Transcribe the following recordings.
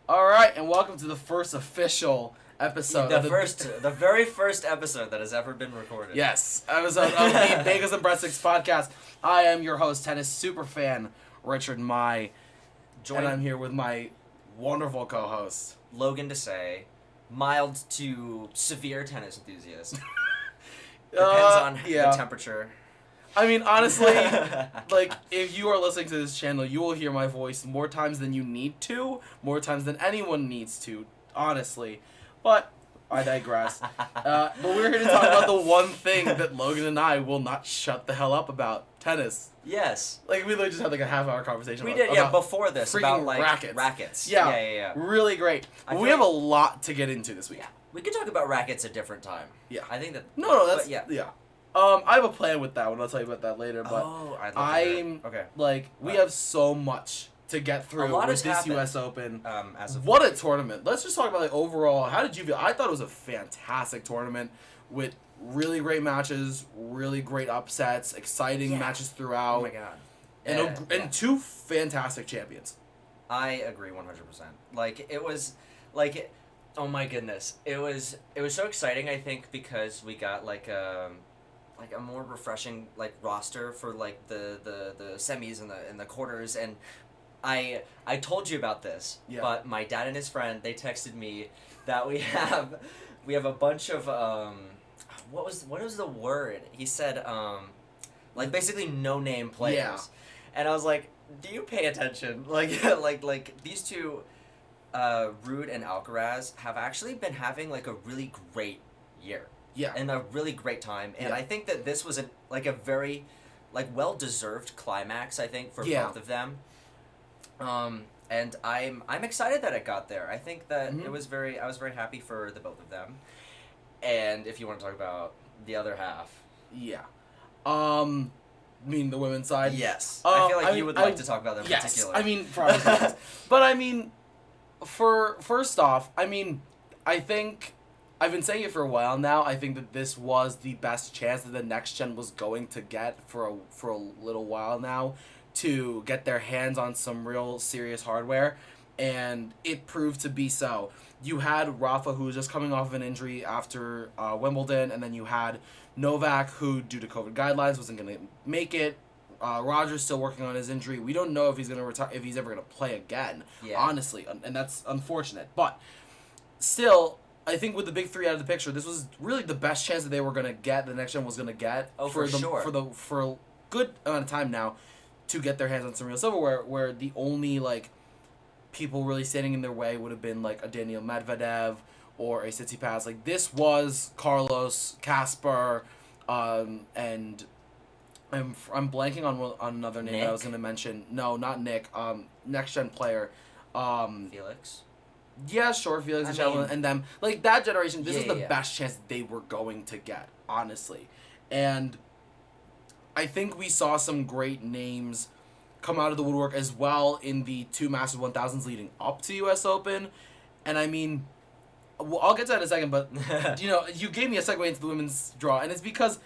All right, and welcome to the first official episode. The very first episode that has ever been recorded. Yes, episode of the Bagels and Breadsticks podcast. I am your host, tennis superfan Richard and and I'm here with my wonderful co-host Logan to say, mild to severe tennis enthusiast. Depends on the temperature. I mean, honestly, like, if you are listening to this channel, you will hear my voice more times than you need to, more times than anyone needs to, honestly. But I digress. But we're here to talk about the one thing that Logan and I will not shut the hell up about: tennis. Yes. Like, we literally just had like a half-hour conversation. We did, yeah, before this freaking about like rackets. Yeah. Really great. But we have a lot to get into this week. Yeah. We could talk about rackets a different time. Yeah. I think that. No, that's yeah. I have a plan with that one. I'll tell you about that later. But we have so much to get through with this U.S. Open. What a tournament! Let's just talk about like overall. How did you feel? I thought it was a fantastic tournament with really great matches, really great upsets, exciting matches throughout. Oh my god! And two fantastic champions. I agree 100%. Like it was, like, oh my goodness, it was so exciting. I think because we got like a more refreshing like roster for like the semis and the quarters, and I told you about this, but my dad and his friend, they texted me that we have a bunch of what was the word? He said like basically no name players. And I was like, do you pay attention? Like these two Ruud and Alcaraz have actually been having like a really great year. Yeah. And a really great time. And I think that this was a very like well-deserved climax, I think, for both of them. And I'm excited that it got there. I think that I was very happy for the both of them. And if you want to talk about the other half. Yeah. Mean the women's side? Yes. I feel like you would like to talk about them in particular. I mean, probably. But I mean, first off, I mean, I think I've been saying it for a while now. I think that this was the best chance that the next gen was going to get for a little while now to get their hands on some real serious hardware, and it proved to be so. You had Rafa, who was just coming off of an injury after Wimbledon, and then you had Novak, who, due to COVID guidelines, wasn't going to make it. Roger's still working on his injury. We don't know if he's going to retire, if he's ever going to play again, honestly, and that's unfortunate. But still, I think with the big three out of the picture, this was really the best chance that they were going to get, the next gen was going to get for a good amount of time now to get their hands on some real silverware, where the only like people really standing in their way would have been like a Daniil Medvedev or a Tsitsipas. Like, this was Carlos, Casper, and I'm blanking on another name that I was going to mention. No, not Nick. Next gen player. Felix. Yeah, sure, Felix and them. Like, that generation, this was the best chance that they were going to get, honestly. And I think we saw some great names come out of the woodwork as well in the two Masters 1000s leading up to U.S. Open. And I mean, I'll get to that in a second, but, you gave me a segue into the women's draw, and it's because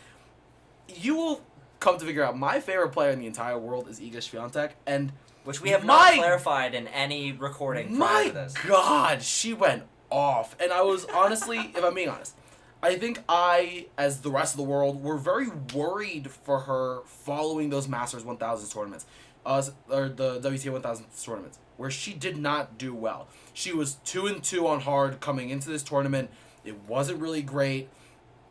you will come to figure out my favorite player in the entire world is Iga Swiatek, and which we have not clarified in any recording prior to this. My God, she went off. And I was honestly, if I'm being honest, I think I, as the rest of the world, were very worried for her following those Masters 1000 tournaments, or the WTA 1000 tournaments, where she did not do well. She was 2-2 on hard coming into this tournament. It wasn't really great.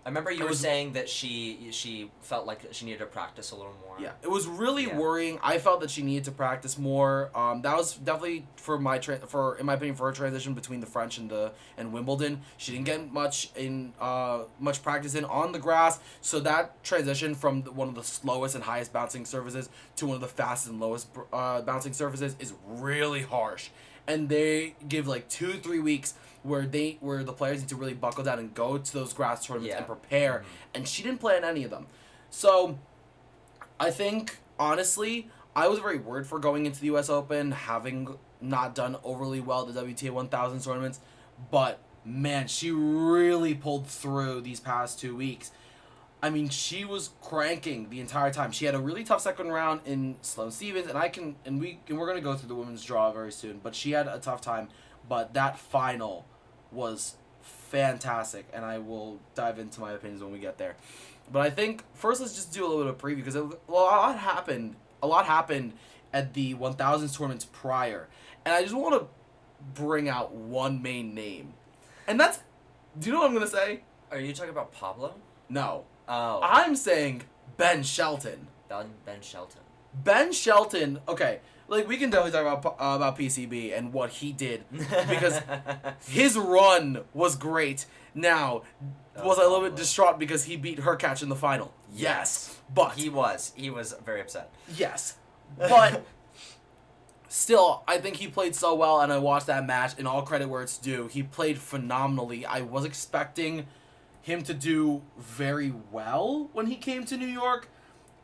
I remember you were saying that she felt like she needed to practice a little more. Yeah, it was really worrying. I felt that she needed to practice more. That was definitely in my opinion, for her transition between the French and Wimbledon. She didn't get much practice in on the grass. So that transition from one of the slowest and highest bouncing surfaces to one of the fastest and lowest bouncing surfaces is really harsh. And they give like 2-3 weeks where the players need to really buckle down and go to those grass tournaments and prepare. And she didn't play in any of them. So I think, honestly, I was very worried for going into the U.S. Open, having not done overly well at the WTA 1000 tournaments. But, man, she really pulled through these past 2 weeks. I mean, she was cranking the entire time. She had a really tough second round in Sloane Stephens, and we're gonna go through the women's draw very soon. But she had a tough time but that final was fantastic, and I will dive into my opinions when we get there. But I think first let's just do a little bit of preview because a lot happened. A lot happened at the 1000s tournaments prior, and I just want to bring out one main name, and that's. Do you know what I'm gonna say? Are you talking about Pablo? No. Oh. I'm saying Ben Shelton. Ben Shelton. Ben Shelton. Okay, like we can definitely talk about PCB and what he did because his run was great. Now, was I a little bit distraught because he beat Hurkacz in the final? Yes, but he was very upset. Yes, but still, I think he played so well, and I watched that match. And all credit where it's due, he played phenomenally. I was expecting him to do very well when he came to New York.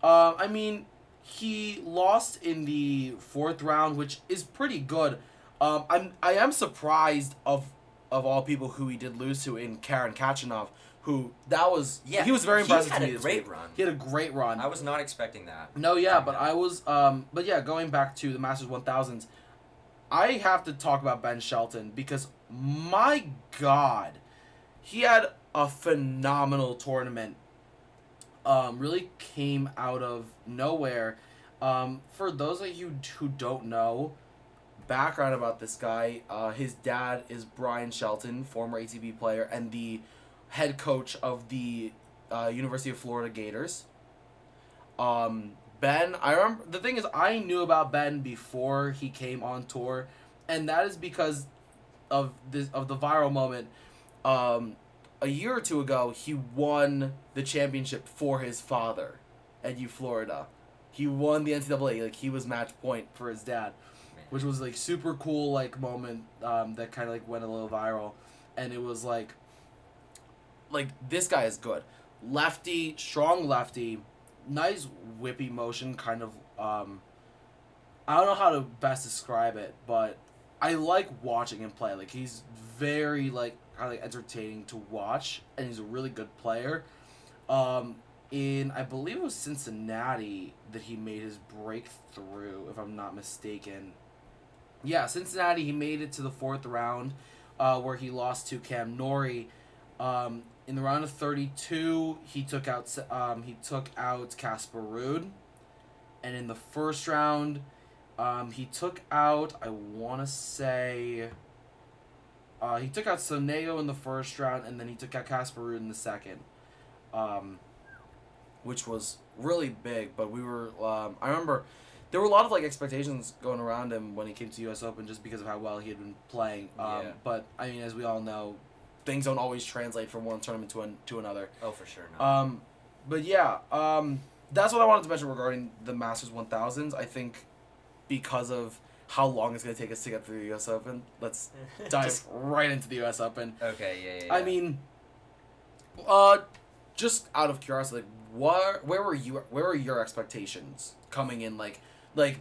I mean, he lost in the 4th round, which is pretty good. I am surprised of all people who he did lose to in Karen Kachanov, who he was very impressive to me this week. He had a great run. I was not expecting that. No, yeah, but I was but yeah, going back to the Masters 1000s, I have to talk about Ben Shelton because my god, he had a phenomenal tournament. Really came out of nowhere. For those of you who don't know, background about this guy, his dad is Brian Shelton, former ATP player, and the head coach of the University of Florida Gators. Ben, I remember, the thing is, I knew about Ben before he came on tour, and that is because of the viral moment. A year or two ago, he won the championship for his father at U Florida. He won the NCAA, like he was match point for his dad, which was like super cool like moment that kind of like went a little viral, and it was like this guy is good, lefty, strong lefty, nice whippy motion, kind of I don't know how to best describe it, but I like watching him play. Like he's very highly entertaining to watch, and he's a really good player. In I believe it was Cincinnati that he made his breakthrough, if I'm not mistaken. Yeah, Cincinnati, he made it to the 4th round, where he lost to Cam Norrie. In the round of 32, he took out Casper Ruud, and in the first round, he took out he took out Sonego in the first round, and then he took out Casper Ruud in the second, which was really big. But we were, I remember, there were a lot of expectations going around him when he came to U.S. Open just because of how well he had been playing. But I mean, as we all know, things don't always translate from one tournament to another. Oh, for sure. No. But yeah, that's what I wanted to mention regarding the Masters 1000s. I think because of how long it's going to take us to get through the U.S. Open, let's dive right into the U.S. Open. Okay, yeah. I mean, just out of curiosity, where were your expectations coming in? Like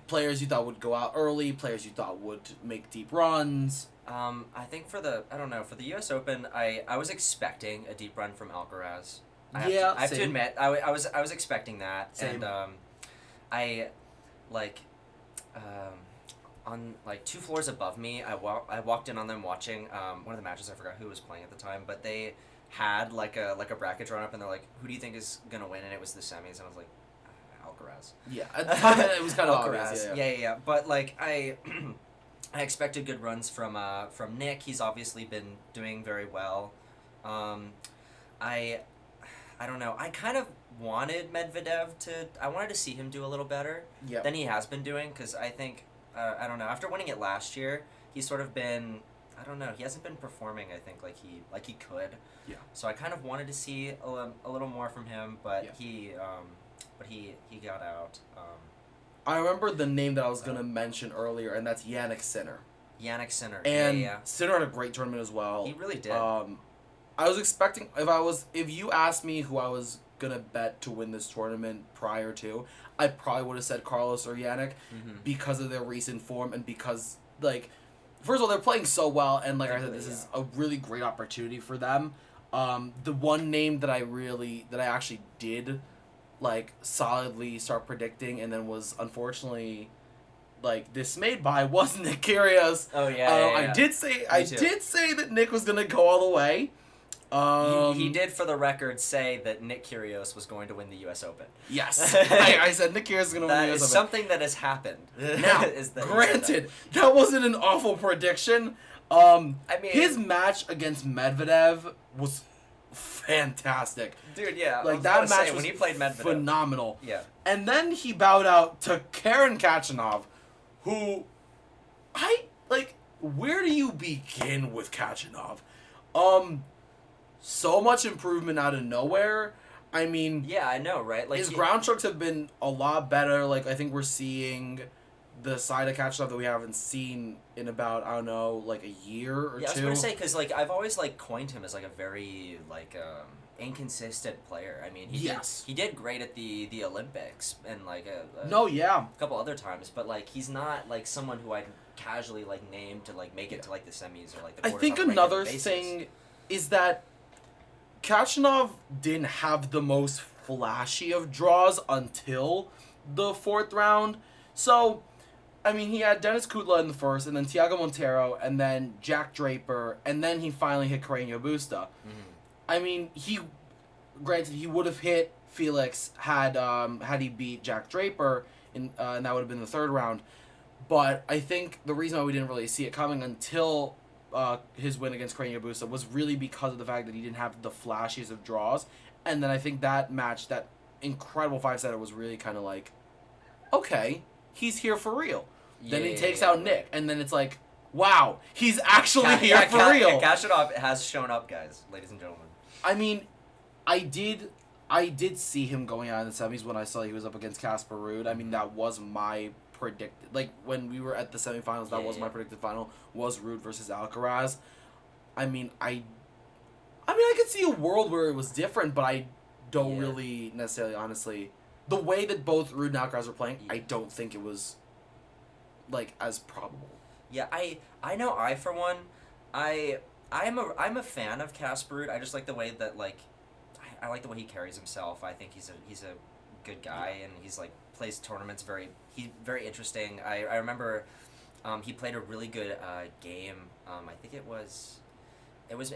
players you thought would go out early, players you thought would make deep runs. I think for the U.S. Open, I was expecting a deep run from Alcaraz. I have to admit, I was expecting that. Same. And on 2 floors above me, I walked in on them watching one of the matches. I forgot who was playing at the time, but they had a bracket drawn up, and they're like, "Who do you think is gonna win?" And it was the semis, and I was like, Alcaraz. Yeah, at the time it was kind of obvious. Yeah. But I expected good runs from Nick. He's obviously been doing very well. I don't know. I kind of wanted Medvedev to. I wanted to see him do a little better than he has been doing, because I think I don't know. After winning it last year, he's sort of been. I don't know. He hasn't been performing, I think, like he could. Yeah. So I kind of wanted to see a little more from him, but he got out. I remember the name that I was gonna mention earlier, and that's Yannick Sinner. Yannick Sinner. And Sinner had a great tournament as well. He really did. I was expecting if you asked me who I was gonna bet to win this tournament prior to, I probably would have said Carlos or Yannick because of their recent form and because first of all, they're playing so well, and I said, this is a really great opportunity for them. The one name that I actually did solidly start predicting, and then was unfortunately like dismayed by was Nick Kyrgios. Oh yeah. I did say that Nick was gonna go all the way. He did, for the record, say that Nick Kyrgios was going to win the U.S. Open. Yes, I said Nick Kyrgios is gonna win the U.S. That is Open. something that has happened. Now, granted, that wasn't an awful prediction. I mean, his match against Medvedev was fantastic. Dude, yeah. Like, that match was when he played Medvedev, phenomenal. Yeah. And then he bowed out to Karen Khachanov, who, where do you begin with Khachanov? So much improvement out of nowhere. I mean... Yeah, I know, right? Like, his ground strokes have been a lot better. Like, I think we're seeing the side of Khachanov that we haven't seen in about, I don't know, like a year or two. Yeah, I was going to say, because, like, I've always, like, coined him as, like, a very, like, inconsistent player. I mean, he did great at the Olympics and, like, a couple other times, but, like, he's not, like, someone who I'd casually, like, name to, like, make it to, like, the semis or, like, the quarters. I think another thing is that Khachanov didn't have the most flashy of draws until the fourth round. So, I mean, he had Dennis Kudla in the first, and then Thiago Monteiro, and then Jack Draper, and then he finally hit Carreño Busta. Mm-hmm. I mean, granted, he would have hit Felix had he beat Jack Draper, and that would have been the third round. But I think the reason why we didn't really see it coming until his win against Carreño Busta was really because of the fact that he didn't have the flashiest of draws. And then I think that match, that incredible 5-setter, was really kind of like, okay, he's here for real. Then he takes out Nick, and then it's like, wow, he's actually here for real. Khachanov has shown up, guys, ladies and gentlemen. I mean, I did see him going out in the semis when I saw he was up against Casper Ruud. I mean, that was my predicted, like, when we were at the semifinals, that was my predicted final, was Ruud versus Alcaraz. I mean, I could see a world where it was different, but I don't really necessarily, honestly, the way that both Ruud and Alcaraz were playing, I don't think it was, like, as probable. Yeah, I know, for one, I'm a fan of Casper Ruud. I just like the way that, like, I like the way he carries himself. I think he's a good guy, and he's, like, plays tournaments he's very interesting. I remember he played a really good game. I think it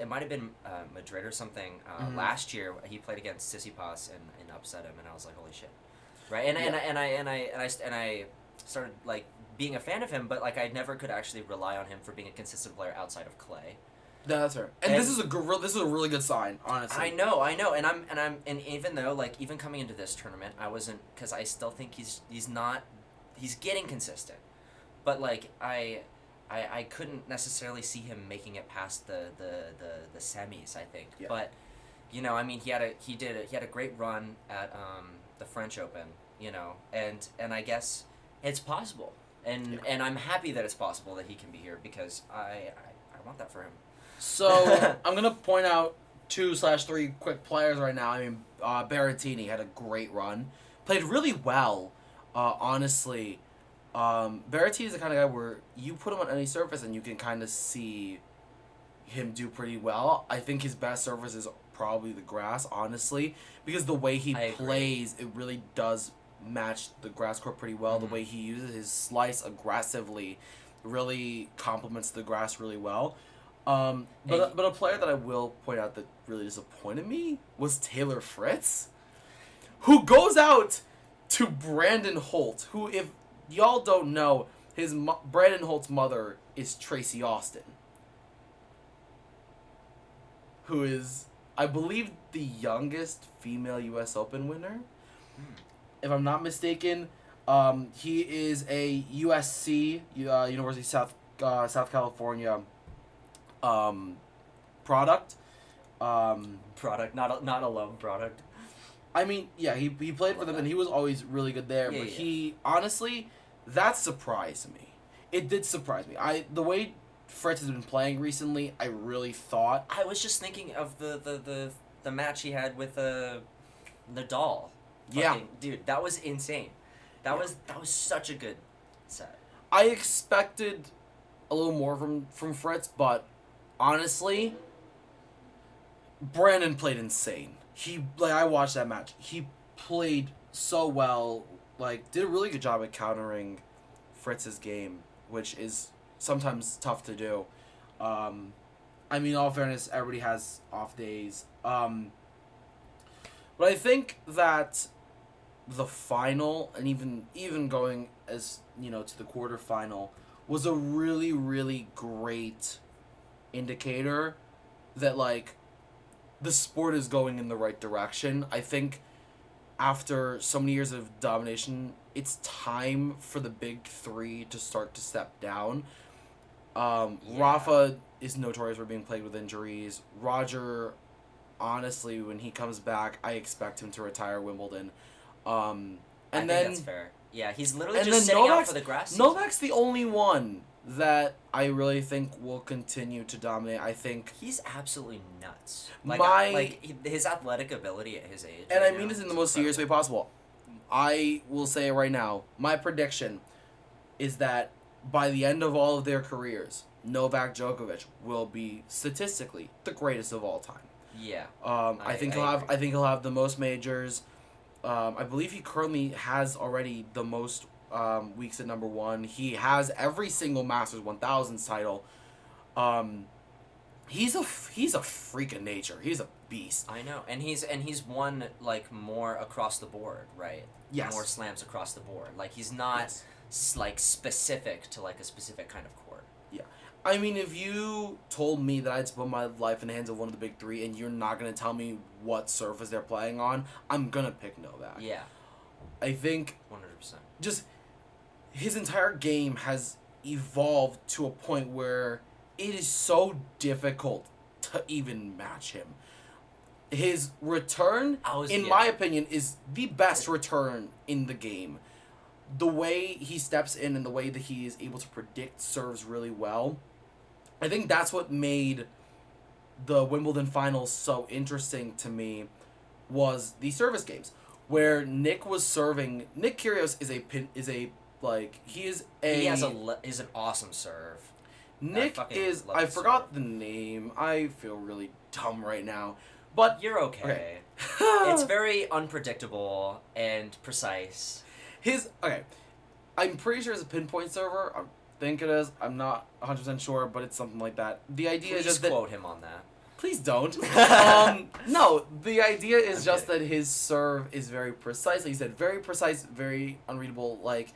might have been Madrid or something. Last year he played against Tsitsipas and upset him, and I was like, holy shit, right? And I started, like, being a fan of him, but, like, I never could actually rely on him for being a consistent player outside of clay. No, that's fair. And this is a really good sign, honestly. I know, and even though, like, even coming into this tournament, I wasn't, because I still think he's getting consistent, but, like, I couldn't necessarily see him making it past the semis, I think. Yeah. But, you know, I mean, he had a great run at the French Open, you know, and I guess it's possible, and I'm happy that it's possible that he can be here, because I want that for him. So, I'm going to point out 2/3 quick players right now. I mean, Berrettini had a great run. Played really well, honestly. Berrettini is the kind of guy where you put him on any surface and you can kind of see him do pretty well. I think his best surface is probably the grass, honestly, because the way he plays, it really does match the grass court pretty well. Mm-hmm. The way he uses his slice aggressively really complements the grass really well. But a player that I will point out that really disappointed me was Taylor Fritz, who goes out to Brandon Holt, who, if y'all don't know, Brandon Holt's mother is Tracy Austin, who is, I believe, the youngest female U.S. Open winner. If I'm not mistaken, he is a USC, University of South California product. Not a love product. I mean, yeah, he played for them, and he was always really good there. But he, honestly, that surprised me. It did surprise me. The way Fritz has been playing recently, I really thought. I was just thinking of the match he had with Nadal. Dude, that was insane. That was such a good set. I expected a little more from Fritz, but honestly, Brandon played insane. I watched that match. He played so well. Like, did a really good job at countering Fritz's game, which is sometimes tough to do. I mean, in all fairness, everybody has off days. But I think that the final, and even going as to the quarterfinal, was a really, really great indicator that like the sport is going in the right direction. I think after so many years of domination, it's time for the big three to start to step down. Rafa is notorious for being plagued with injuries. Roger, honestly, when he comes back, I expect him to retire Wimbledon. I think that's fair. Yeah, he's literally and just then sitting out for the grass season. Novak's the only one that I really think will continue to dominate. I think he's absolutely nuts. His athletic ability at his age. And I mean this in the most serious way possible. I will say it right now. My prediction is that by the end of all of their careers, Novak Djokovic will be statistically the greatest of all time. Yeah. I think he'll have the most majors. I believe he currently has already the most weeks at number one. He has every single Masters 1000s title. He's a freak of nature. He's a beast. I know, and he's won like more across the board, right? Yes. More slams across the board. Like he's not like specific to like a specific kind of court. Yeah. I mean, if you told me that I'd put my life in the hands of one of the big three and you're not going to tell me what surface they're playing on, I'm going to pick Novak. Yeah. I think 100%. Just his entire game has evolved to a point where it is so difficult to even match him. His return, my opinion, is the best return in the game. The way he steps in and the way that he is able to predict serves really well, I think that's what made the Wimbledon finals so interesting to me was the service games where Nick was serving. Nick Kyrgios is an awesome serve. Nick I forgot the name. I feel really dumb right now. But you're okay. It's very unpredictable and precise. I'm pretty sure it's a pinpoint server. I think it is. I'm not 100% sure, but it's something like that. The idea is just that... Please quote him on that. Please don't. No, the idea is that his serve is very precise. Like you said, very precise, very unreadable. Like,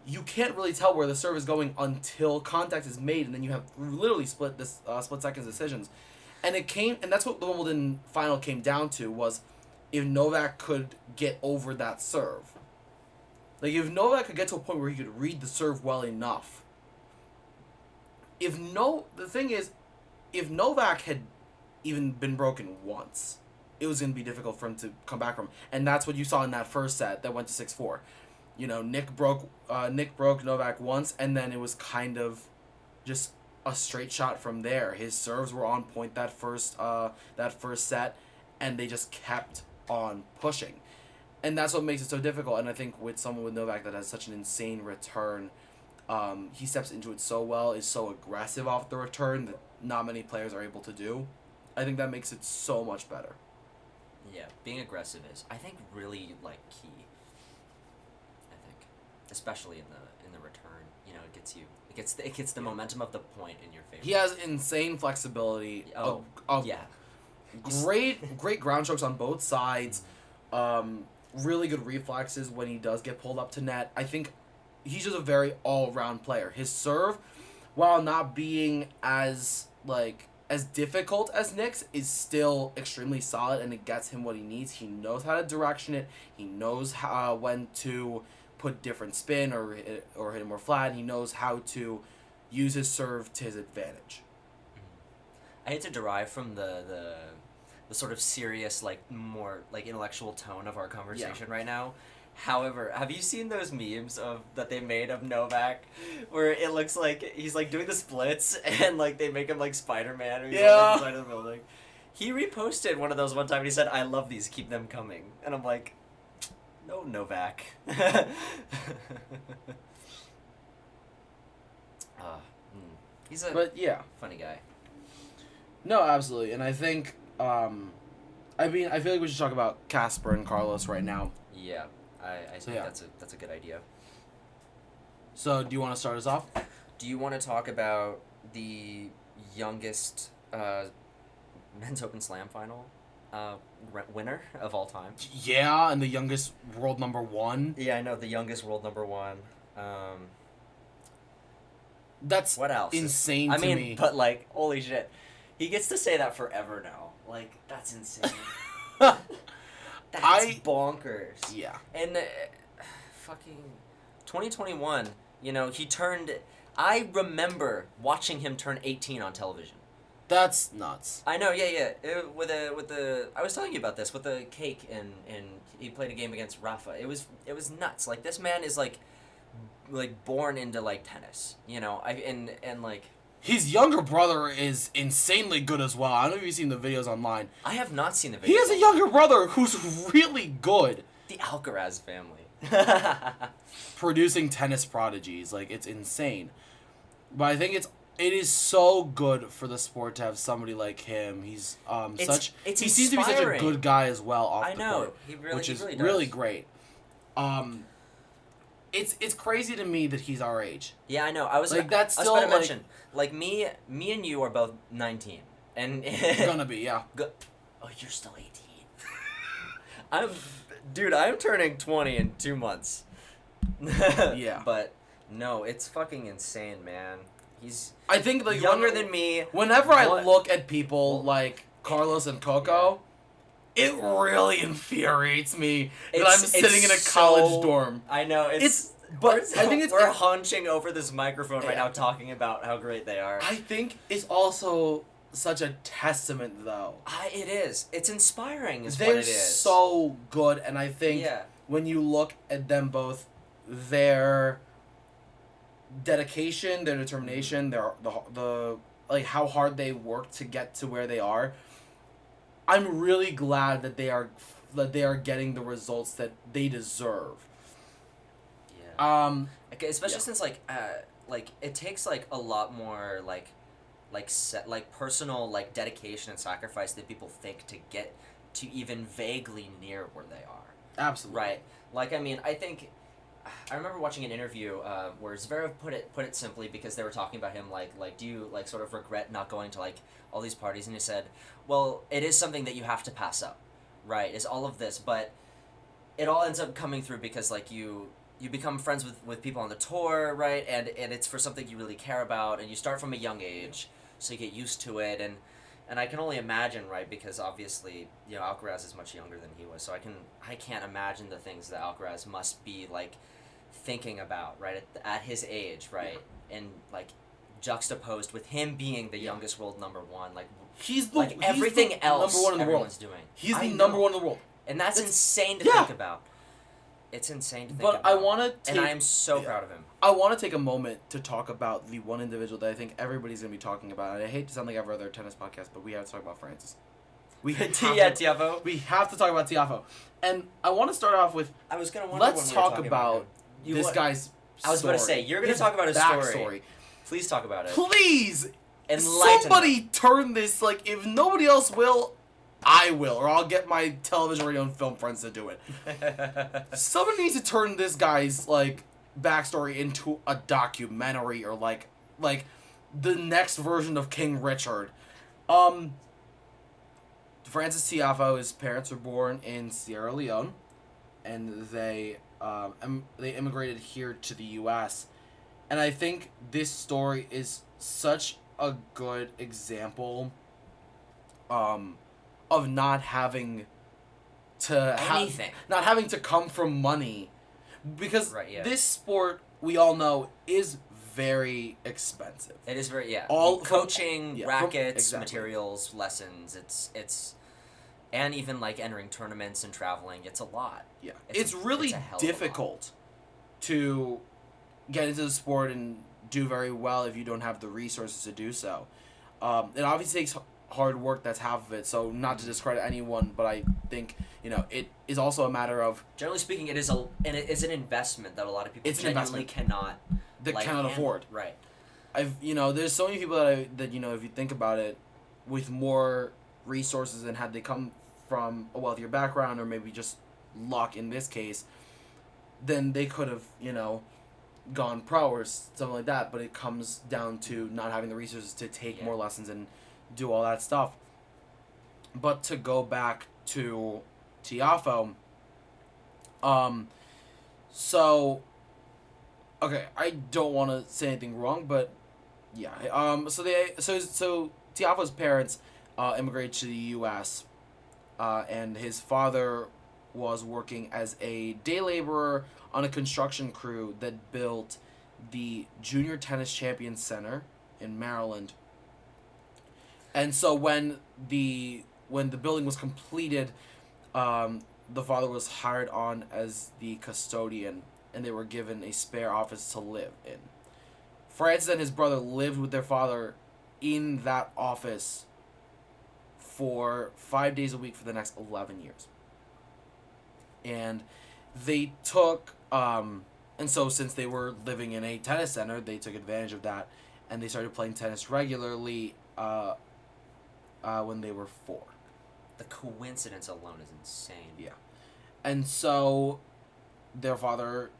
you can't really tell where the serve is going until contact is made, and then you have literally split seconds decisions. And that's what the Wimbledon final came down to, was if Novak could get over that serve. Like, if Novak could get to a point where he could read the serve well enough. The thing is, if Novak had even been broken once, it was going to be difficult for him to come back from. And that's what you saw in that first set that went to 6-4. Nick broke Novak once, and then it was kind of just a straight shot from there. His serves were on point that first set, and they just kept on pushing. And that's what makes it so difficult. And I think with someone with Novak that has such an insane return, he steps into it so well, is so aggressive off the return that not many players are able to do. I think that makes it so much better. Yeah, being aggressive is, I think, really like key. I think, especially in the return, it gets the momentum of the point in your favor. He has insane flexibility. Great ground strokes on both sides. Really good reflexes when he does get pulled up to net. I think he's just a very all-round player. His serve, while not being as difficult as Nick's, is still extremely solid, and it gets him what he needs. He knows how to direction it. He knows when to put different spin or hit it more flat. He knows how to use his serve to his advantage. I hate to derive from the sort of serious, more intellectual tone of our conversation right now. However, have you seen those memes that they made of Novak, where it looks like he's doing the splits and they make him like Spider-Man or he's on the side of the building? He reposted one of those one time and he said, "I love these, keep them coming." And I'm like, no, Novak. He's a funny guy. No, absolutely, and I think I feel like we should talk about Casper and Carlos right now. Yeah, I think that's a good idea. So, do you want to start us off? Do you want to talk about the youngest men's open slam final winner of all time? Yeah, and the youngest world number 1. Yeah, I know, the youngest world number 1. That's What else? insane to me. But like, holy shit. He gets to say that forever now. Like, that's insane. That's bonkers. Yeah. And fucking 2021, he turned... I remember watching him turn 18 on television. That's nuts. I know, yeah. I was telling you about this with the cake, and he played a game against Rafa. It was nuts. Like, this man is like born into like tennis. And like. His younger brother is insanely good as well. I don't know if you've seen the videos online. I have not seen the videos. He has a younger brother who's really good. The Alcaraz family. Producing tennis prodigies. Like, it's insane. But I think it is so good for the sport to have somebody like him. He's he seems to be such a good guy as well off the court. Which is really great. It's crazy to me that he's our age. Yeah, I know. I was about to mention, like, me and you are both 19, and gonna be, yeah. Oh, you're still 18. I'm turning 20 in 2 months. Yeah. But no, it's fucking insane, man. I think like younger than me. Whenever I look at people like Carlos and Coco, it really infuriates me that I'm sitting in a college dorm. I know but I think we're hunching over this microphone right now talking about how great they are. I think it's also such a testament, though. It is. It's inspiring. They're so good, and I think when you look at them both, their dedication, their determination, the like how hard they work to get to where they are. I'm really glad that they are getting the results that they deserve. Yeah. Especially since like it takes like a lot more like personal like dedication and sacrifice that people think to get to even vaguely near where they are. Absolutely. Right. Like, I mean, I remember watching an interview where Zverev put it simply, because they were talking about him like do you like sort of regret not going to like all these parties, and he said, well, it is something that you have to pass up, right? Is all of this, but it all ends up coming through because like you become friends with people on the tour, right? And it's for something you really care about, and you start from a young age, so you get used to it, and I can only imagine, right? Because obviously, Alcaraz is much younger than he was, so I can't imagine the things that Alcaraz must be like thinking about, right, at his age, right? And like juxtaposed with him being the youngest world number 1, like he's everything else number 1 in the everyone's world. Doing. He's the number 1 in the world, and that's insane to think about. It's insane to think about. But I want to and I am so proud of him. I want to take a moment to talk about the one individual that I think everybody's going to be talking about. And I hate to sound like every other tennis podcast, but we have to talk about Francis. Tiafoe. We have to talk about Tiafoe. And I want to start off with... I was going to wonder let's talk about this guy's story. I was going to say, you're going to talk about his story. Please talk about it. Please! Enlighten somebody turn this, like, if nobody else will... I will, or I'll get my television, radio, and film friends to do it. Somebody needs to turn this guy's, like, backstory into a documentary, or, like the next version of King Richard. Francis Tiafoe, his parents were born in Sierra Leone, and they immigrated here to the U.S., and I think this story is such a good example, of not having to not having to come from money, because this sport, we all know, is very expensive. It is very all coaching, rackets, materials, lessons. It's and even like entering tournaments and traveling. It's a lot. Yeah, it's really difficult to get into the sport and do very well if you don't have the resources to do so. It obviously takes hard work. That's half of it, so not to discredit anyone, but I think it is also a matter of, generally speaking, it is an investment that a lot of people genuinely cannot afford. Right. There's so many people that if you think about it, with more resources, and had they come from a wealthier background, or maybe just luck in this case, then they could have gone pro or something like that, but it comes down to not having the resources to take Yeah. more lessons and do all that stuff. But to go back to Tiafo, so okay, I don't want to say anything wrong, but yeah, so Tiafo's parents immigrated to the U.S. And his father was working as a day laborer on a construction crew that built the Junior Tennis Champions Center in Maryland. And so when the building was completed, the father was hired on as the custodian, and they were given a spare office to live in. Francis and his brother lived with their father in that office for 5 days a week for the next 11 years. And they took, and so since they were living in a tennis center, they took advantage of that, and they started playing tennis regularly when they were 4. The coincidence alone is insane. Yeah. And so their father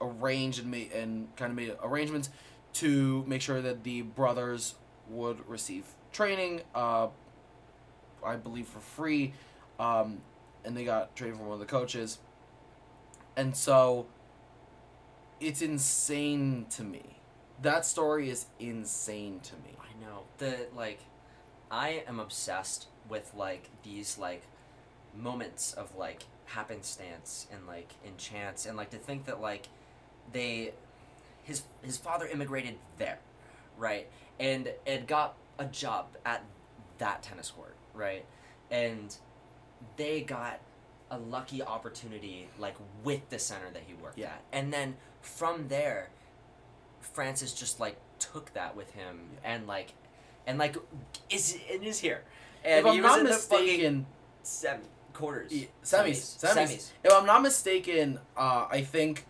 arranged and kind of made arrangements to make sure that the brothers would receive training, I believe for free, and they got training from one of the coaches. And so it's insane to me. That story is insane to me. I know. I am obsessed with, these, moments of, happenstance and, in chance. And, to think that, his father immigrated there, right? And got a job at that tennis court, right? And they got a lucky opportunity, with the center that he worked at. And then from there, Francis just, took that with him and is here. And If I'm he was not in mistaken, the quarters. semis. If I'm not mistaken, I think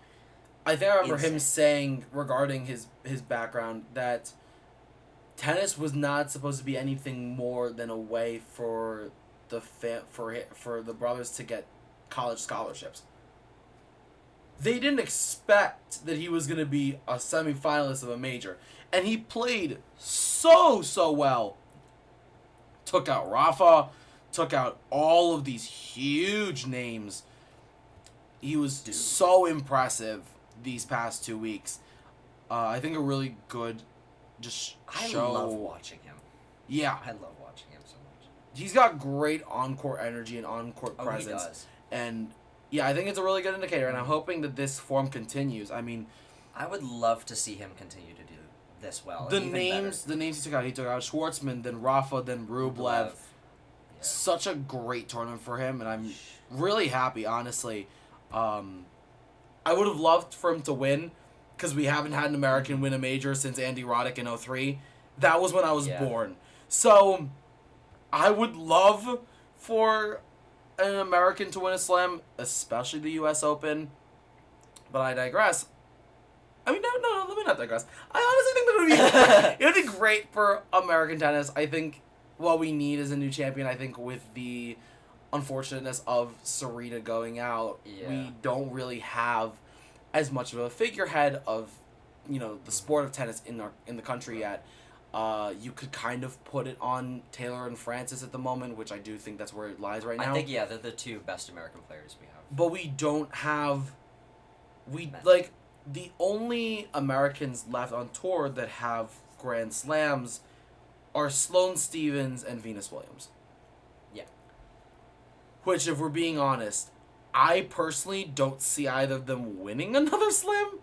I remember him Insane. saying regarding his background that tennis was not supposed to be anything more than a way for for the brothers to get college scholarships. They didn't expect that he was going to be a semifinalist of a major, and he played so well. Took out Rafa, took out all of these huge names. He was so impressive these past 2 weeks. I think a really good show. I love watching him. Yeah. I love watching him so much. He's got great on-court energy and on-court Oh, presence. he does. And yeah, I think it's a really good indicator, and I'm hoping that this form continues. I mean, I would love to see him continue to do this well. the and even names he took out Schwartzman, then Rafa, then Rublev. better. Such a great tournament for him, and I'm really happy, honestly. I would have loved for him to win, because we haven't had an American win a major since Andy Roddick in 2003. That was when I was born. So, I would love for an American to win a slam, especially the U.S. Open. But I digress. I mean, no, let me not digress. I honestly think that it would be great for American tennis. I think what we need is a new champion. I think with the unfortunateness of Serena going out, we don't really have as much of a figurehead of, the sport of tennis in the country yet. You could kind of put it on Taylor and Francis at the moment, which I do think that's where it lies right now. I think, they're the 2 best American players we have. But we don't have... the only Americans left on tour that have Grand Slams are Sloane Stephens and Venus Williams. Yeah. Which, if we're being honest, I personally don't see either of them winning another slam.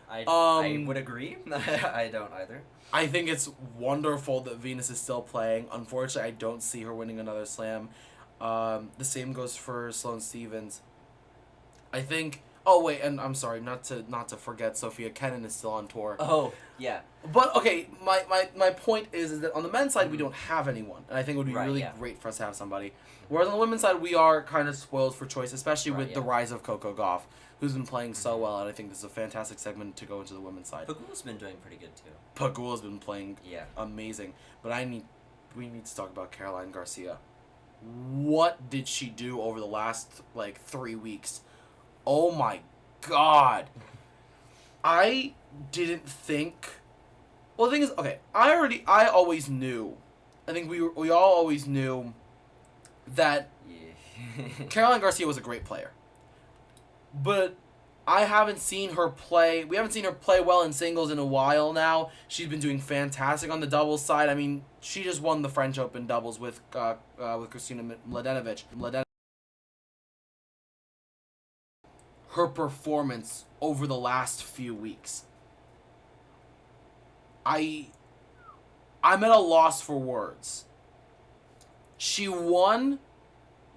I would agree. I don't either. I think it's wonderful that Venus is still playing. Unfortunately, I don't see her winning another slam. The same goes for Sloane Stephens. I think... Oh, wait, and I'm sorry, not to forget, Sophia Kenin is still on tour. Oh, yeah. But, okay, my point is that on the men's side, we don't have anyone. And I think it would be really great for us to have somebody. Whereas on the women's side, we are kind of spoiled for choice, especially with the rise of Coco Gauff, who's been playing so well, and I think this is a fantastic segment to go into the women's side. Pagula's been doing pretty good, too. Pagula's been playing amazing. But we need to talk about Caroline Garcia. What did she do over the last, 3 weeks? Oh my God. I didn't think. Well, the thing is, okay, I always knew. I think we all always knew that Yeah. Caroline Garcia was a great player. But I haven't seen her play. We haven't seen her play well in singles in a while now. She's been doing fantastic on the doubles side. I mean, she just won the French Open doubles with Kristina Mladenovic. Her performance over the last few weeks, I'm at a loss for words. She won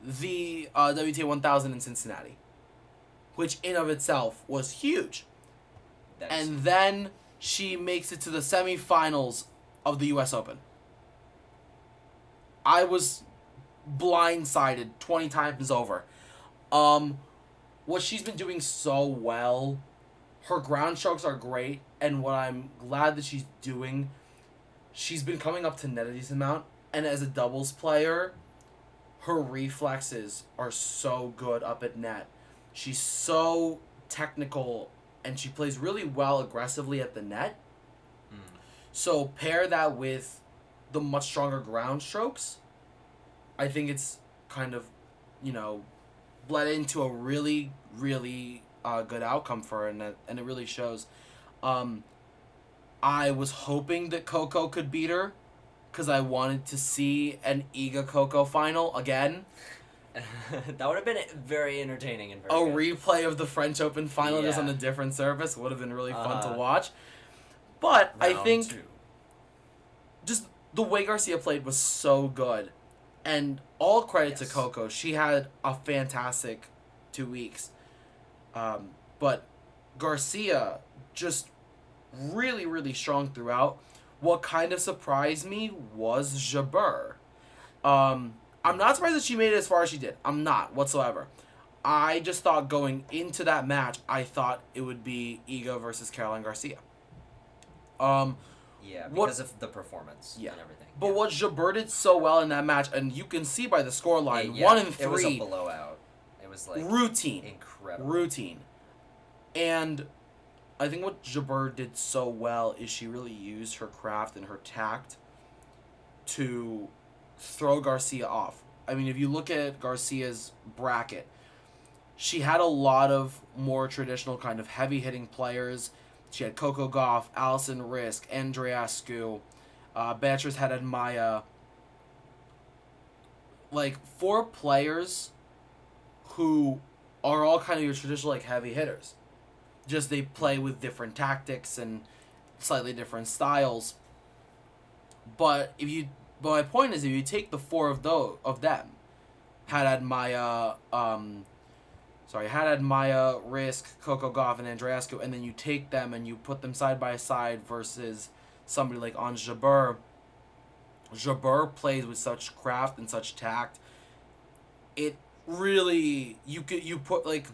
the WTA 1000 in Cincinnati, which in of itself was huge. And then she makes it to the semifinals of the U.S. Open. I was blindsided 20 times over. What she's been doing so well, her ground strokes are great, and what I'm glad that she's doing, she's been coming up to net a decent amount, and as a doubles player, her reflexes are so good up at net. She's so technical, and she plays really well aggressively at the net. So pair that with the much stronger ground strokes, I think it's kind of, bled into a really, really good outcome for her, and it really shows. I was hoping that Coco could beat her, because I wanted to see an Iga Coco final again. That would have been very entertaining and very A good. replay of the French Open final just Yeah. on a different surface would have been really fun to watch. But I Round think two. just the way Garcia played was so good. And all credit to Yes. Coco. She had a fantastic 2 weeks. But Garcia just really, really strong throughout. What kind of surprised me was Jabeur. I'm not surprised that she made it as far as she did. I'm not whatsoever. I just thought going into that match, I thought it would be Iga versus Caroline Garcia. Yeah, what- because of the performance and everything. But what Jabeur did so well in that match, and you can see by the scoreline, Yeah, 1 and 3, it was a blowout. It was like routine. incredible. Routine. And I think what Jabeur did so well is she really used her craft and her tact to throw Garcia off. I mean, if you look at Garcia's bracket, she had a lot of more traditional kind of heavy-hitting players. She had Coco Gauff, Alison Risk, Andreescu, Beatrice Haddad-Maia. Like, 4 players who are all kind of your traditional, like, heavy hitters. Just they play with different tactics and slightly different styles. But my point is, if you take the 4 of them, Haddad-Maia, Risk, Coco Gauff, and Andreescu, and then you take them and you put them side by side versus somebody like Ons Jabeur. Jabeur plays with such craft and such tact. It really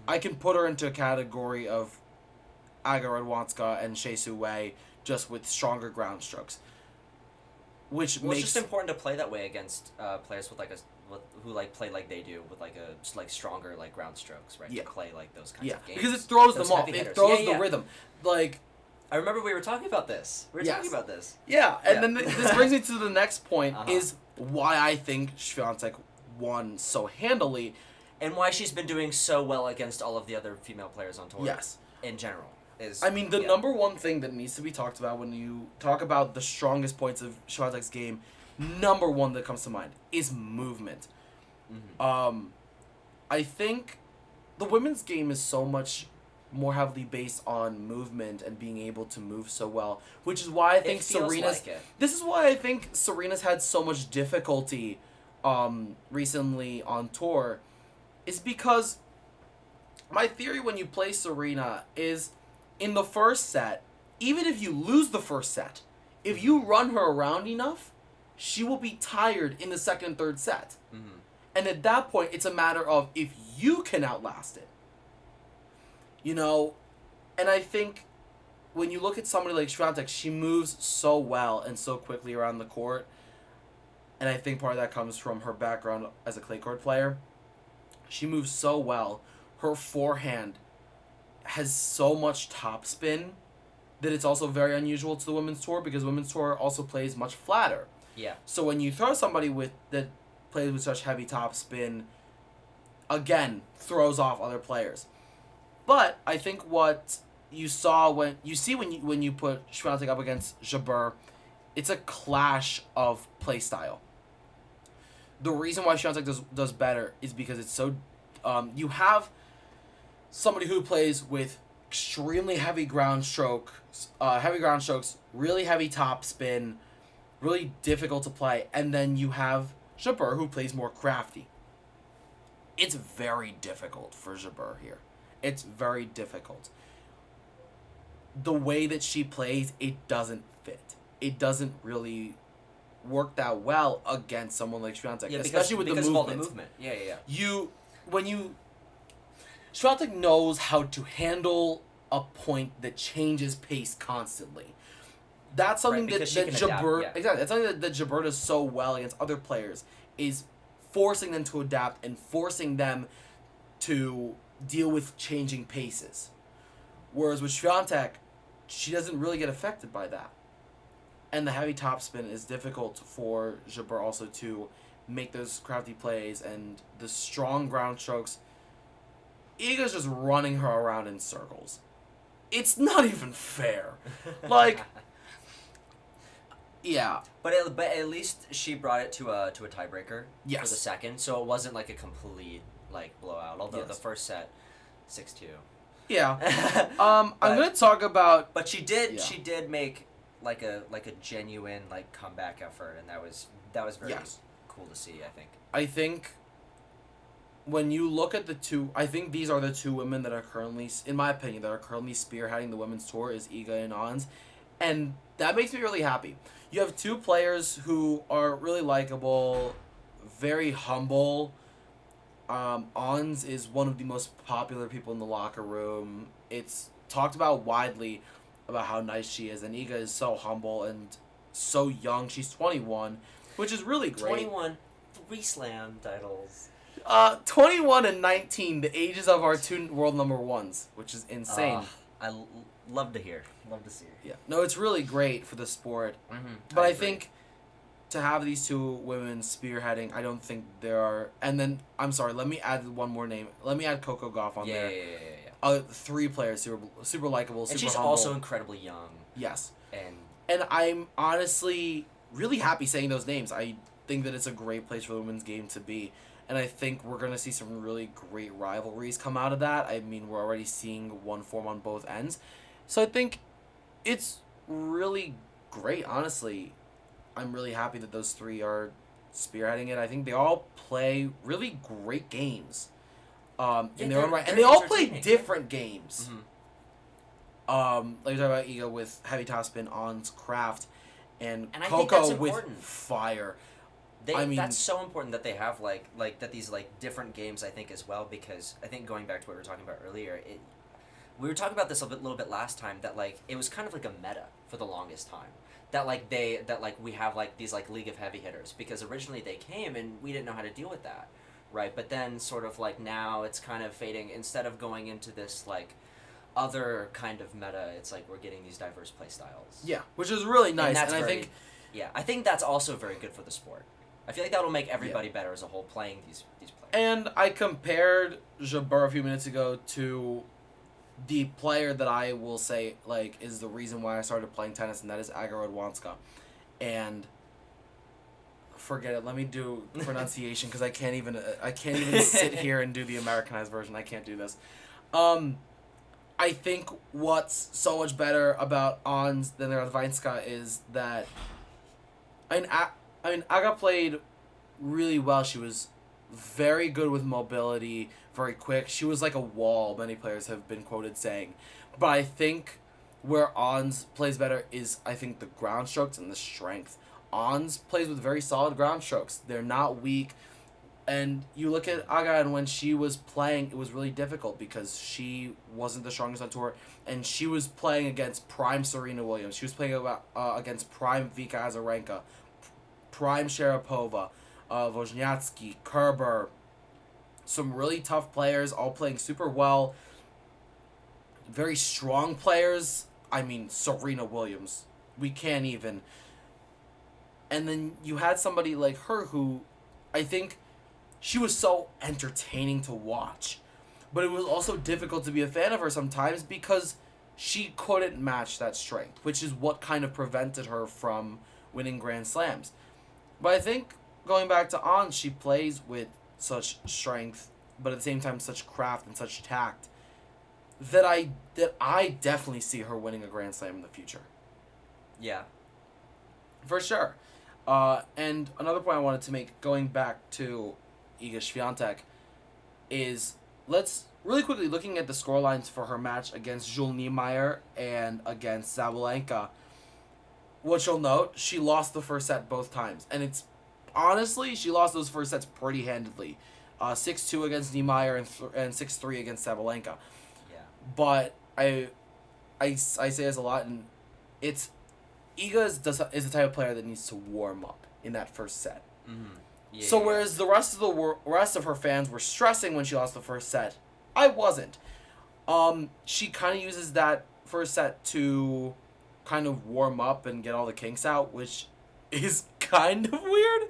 I can put her into a category of Aga Radwanska and Shea Su Wei, just with stronger ground strokes. Which Well, makes it's just important to play that way against players with who play like they do with stronger ground strokes, right? Yeah. To play those kinds of games. because it throws Those them off. heavy It hitters. throws Yeah, the yeah. rhythm. Like, I remember we were talking about this. Yes. Yeah. and then this brings me to the next point, Uh-huh. is why I think Swiatek won so handily. And why she's been doing so well against all of the other female players on tour. Yes. In general. I mean, the number one thing that needs to be talked about when you talk about the strongest points of Swiatek's game, number one that comes to mind is movement. Mm-hmm. I think the women's game is so much more heavily based on movement and being able to move so well, which is why I think It feels Serena's. like it. This is why I think Serena's had so much difficulty, recently on tour, is because my theory when you play Serena is, in the first set, even if you lose the first set, if you run her around enough, she will be tired in the second and third set. Mm-hmm. And at that point, it's a matter of if you can outlast it. And I think when you look at somebody like Swiatek, she moves so well and so quickly around the court. And I think part of that comes from her background as a clay court player. She moves so well. Her forehand has so much topspin that it's also very unusual to the women's tour because women's tour also plays much flatter. Yeah. So when you throw somebody that plays with such heavy topspin, again, throws off other players. But I think what you saw when you put Swiatek up against Jabeur, it's a clash of play style. The reason why Swiatek does better is because it's so you have somebody who plays with extremely heavy ground strokes, really heavy topspin, really difficult to play, and then you have Jabeur who plays more crafty. It's very difficult for Jabeur here. It's very difficult. The way that she plays, it doesn't fit. It doesn't really work that well against someone like Swiatek, especially with because the movement. Of all the movement. Yeah. Swiatek knows how to handle a point that changes pace constantly. That's something that Jabeur exactly. That's something that Jabeur does so well against other players, is forcing them to adapt and forcing them to deal with changing paces. Whereas with Swiatek, she doesn't really get affected by that. And the heavy topspin is difficult for Jabeur also to make those crafty plays, and the strong ground strokes, Iga's just running her around in circles. It's not even fair. Like, yeah. But at least she brought it to a tiebreaker for the second, so it wasn't like a complete blowout. Although the first set, 6-2. Yeah. I'm gonna talk about. But she did make like a genuine comeback effort, and that was very cool to see. I think when you look at the two, I think these are the two women that are currently, in my opinion, spearheading the women's tour is Iga and Ons, and that makes me really happy. You have two players who are really likable, very humble. Ons is one of the most popular people in the locker room. It's talked about widely about how nice she is, and Iga is so humble and so young. She's 21, which is really great. 21, 3 slam titles. 21 and 19, the ages of our two world number ones, which is insane. Love to hear. Love to see. Yeah. No, it's really great for the sport. Mm-hmm. But I think to have these two women spearheading, I don't think there are. And then, I'm sorry, let me add one more name. Let me add Coco Gauff on there. Yeah. 3 players, super likable, super and she's humble. also incredibly young. Yes. And I'm honestly really happy saying those names. I think that it's a great place for the women's game to be. And I think we're going to see some really great rivalries come out of that. I mean, we're already seeing one form on both ends. So I think it's really great, honestly. I'm really happy that those 3 are spearheading it. I think they all play really great games in their own right. And they all play different games. Mm-hmm. Like we talk about Iga with heavy topspin, Ons craft, and Coco with fire. That's so important that they have that these different games, I think, as well, because I think going back to what we were talking about earlier, we were talking about this a little bit last time, that it was kind of like a meta for the longest time, that we have these League of Heavy Hitters, because originally they came and we didn't know how to deal with that, right? But then sort of now it's kind of fading. Instead of going into this other kind of meta, it's we're getting these diverse play styles. Yeah, which is really nice, I think that's also very good for the sport. I feel like that will make everybody better as a whole playing these players. And I compared Jabeur a few minutes ago to the player that I will say is the reason why I started playing tennis, and that is Aga Radwanska. And forget it. Let me do pronunciation because I can't even sit here and do the Americanized version. I can't do this. I think what's so much better about Ons than Radwanska is that Aga played really well. She was very good with mobility, very quick. She was like a wall, many players have been quoted saying. But I think where Ons plays better is, I think, the ground strokes and the strength. Ons plays with very solid ground strokes. They're not weak. And you look at Aga, and when she was playing, it was really difficult because she wasn't the strongest on tour, and she was playing against prime Serena Williams. She was playing against prime Vika Azarenka, prime Sharapova, Wozniacki, Kerber, some really tough players, all playing super well. Very strong players. I mean, Serena Williams. We can't even. And then you had somebody like her who, I think, she was so entertaining to watch. But it was also difficult to be a fan of her sometimes because she couldn't match that strength, which is what kind of prevented her from winning Grand Slams. But I think going back to Ons, she plays with such strength, but at the same time such craft and such tact that I definitely see her winning a Grand Slam in the future. Yeah. For sure. And another point I wanted to make, going back to Iga Swiatek, is let's really quickly looking at the scorelines for her match against Jules Niemeyer and against Sabalenka. What you'll note, she lost the first set both times, and it's honestly she lost those first sets pretty handedly, 6-2 against Niemeyer and 6-3 against Sabalenka. Yeah. But I say this a lot, and it's Iga is the type of player that needs to warm up in that first set. Mm-hmm. Yeah, So whereas the rest of her fans were stressing when she lost the first set, I wasn't. She kind of uses that first set to kind of warm up and get all the kinks out, which is kind of weird.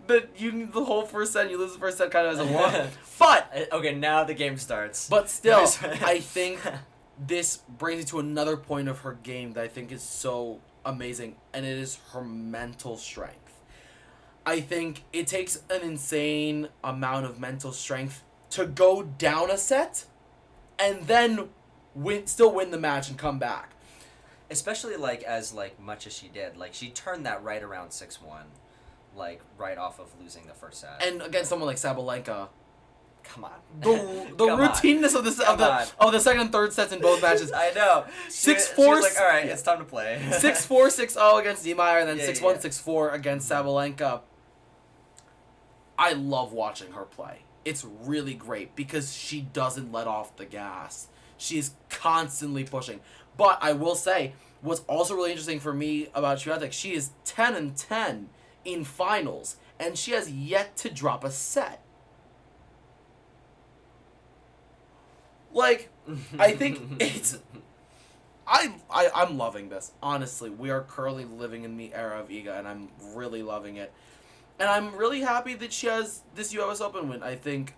That you the whole first set, you lose the first set kind of as a warm. But okay, now the game starts. But still, I think this brings me to another point of her game that I think is so amazing, and it is her mental strength. I think it takes an insane amount of mental strength to go down a set and then still win the match and come back. Especially as much as she did. She turned that right around 6-1. Right off of losing the first set. And against someone like Sabalenka, come on. The routineness of the second and third sets in both matches. I know. 6-4. She was like, all right, it's time to play. 6-4, 6-0 against Niemeyer, and then 6-1, 6-4 against Sabalenka. I love watching her play. It's really great because she doesn't let off the gas. She's constantly pushing. But I will say, what's also really interesting for me about Swiatek, she is 10-10 in finals, and she has yet to drop a set. I think it's... I'm loving this. Honestly, we are currently living in the era of Iga, and I'm really loving it. And I'm really happy that she has this US Open win. I think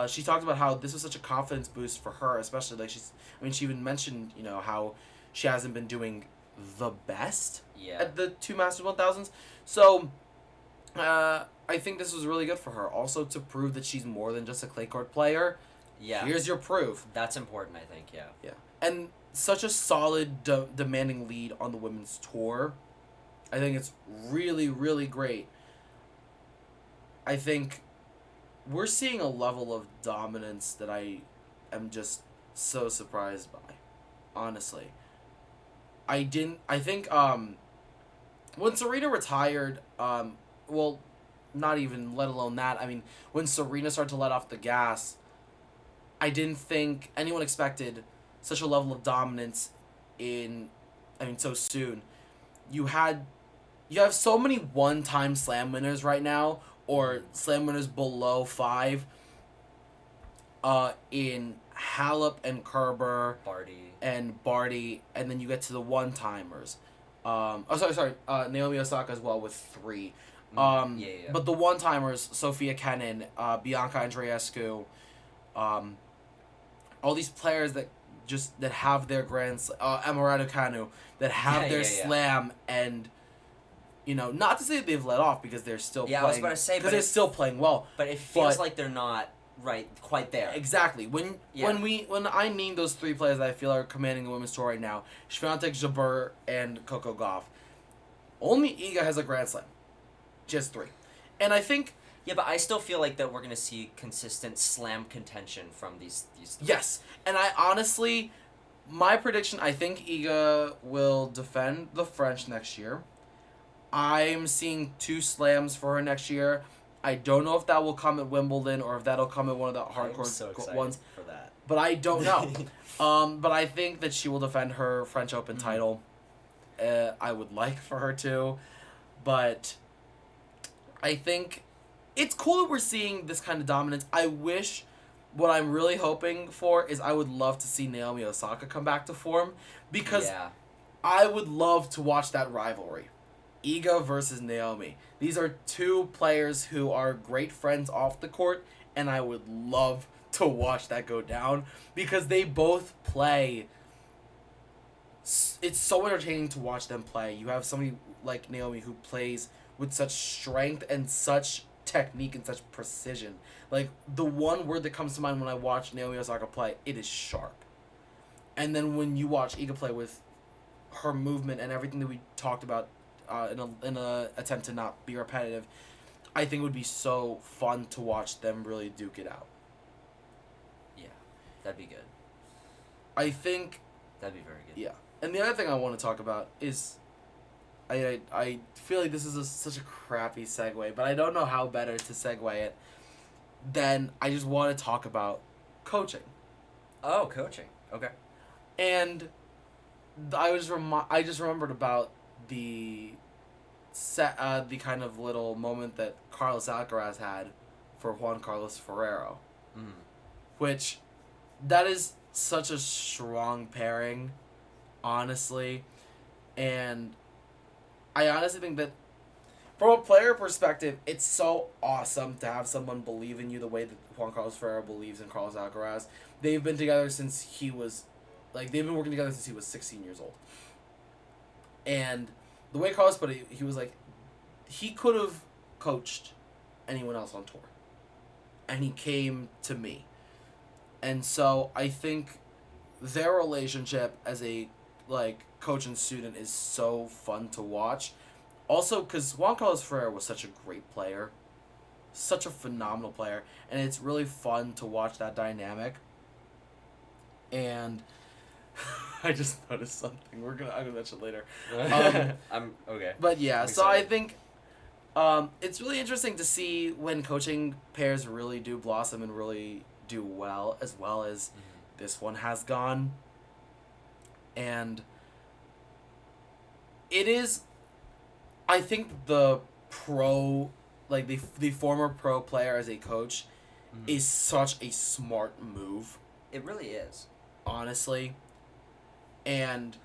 she talked about how this was such a confidence boost for her, especially she even mentioned, how she hasn't been doing the best at the two Masters 1000s. So I think this was really good for her. Also to prove that she's more than just a clay court player. Yeah. Here's your proof. That's important, I think, yeah. Yeah. And such a solid, demanding lead on the women's tour. I think it's really, really great. I think we're seeing a level of dominance that I am just so surprised by, honestly. I think when Serena retired, well, not even, let alone that, when Serena started to let off the gas, I didn't think anyone expected such a level of dominance so soon. You have so many one-time slam winners right now, or slam winners below 5, in Halep and Kerber, Barty, and then you get to the one-timers. Naomi Osaka as well with 3. But the one-timers, Sophia Kenin, Bianca Andreescu, all these players that have their grand Emma Raducanu, that have their slam, and not to say that they've let off because they're still playing. I was about to say, because they're still playing well. But it feels like they're not quite there. Exactly. When I name those 3 players that I feel are commanding the women's tour right now, Swiatek, Jabeur, and Coco Gauff, only Iga has a Grand Slam. Just 3. And I think... Yeah, but I still feel like that we're going to see consistent slam contention from these 3. Yes. And I honestly... My prediction, I think Iga will defend the French next year. I'm seeing 2 slams for her next year. I don't know if that will come at Wimbledon or if that'll come at one of the hardcore ones. For that. But I don't know. But I think that she will defend her French Open title. I would like for her to. But I think it's cool that we're seeing this kind of dominance. I wish... What I'm really hoping for is I would love to see Naomi Osaka come back to form. Because I would love to watch that rivalry. Iga versus Naomi. These are two players who are great friends off the court, and I would love to watch that go down because they both play. It's so entertaining to watch them play. You have somebody like Naomi who plays with such strength and such technique and such precision. Like, the one word that comes to mind when I watch Naomi Osaka play, it is sharp. And then when you watch Iga play with her movement and everything that we talked about in a attempt to not be repetitive, I think it would be so fun to watch them really duke it out. Yeah, that'd be good. I think... That'd be very good. Yeah. And the other thing I want to talk about is... I feel like this is such a crappy segue, but I don't know how better to segue it than I just want to talk about coaching. Oh, coaching. Okay. And I just remembered about the the kind of little moment that Carlos Alcaraz had for Juan Carlos Ferrero, which that is such a strong pairing, honestly, and I honestly think that from a player perspective, it's so awesome to have someone believe in you the way that Juan Carlos Ferrero believes in Carlos Alcaraz. They've been together since he was, they've been working together since he was 16 years old. And the way Carlos put it, he was like, he could have coached anyone else on tour. And he came to me. And so I think their relationship as a, coach and student is so fun to watch. Also, because Juan Carlos Ferrero was such a great player. Such a phenomenal player. And it's really fun to watch that dynamic. And... I just noticed something. I'm gonna mention later. I'm okay. But yeah, so I think it's really interesting to see when coaching pairs really do blossom and really do well as this one has gone. And it is, I think the former pro player as a coach is such a smart move. It really is. Honestly. And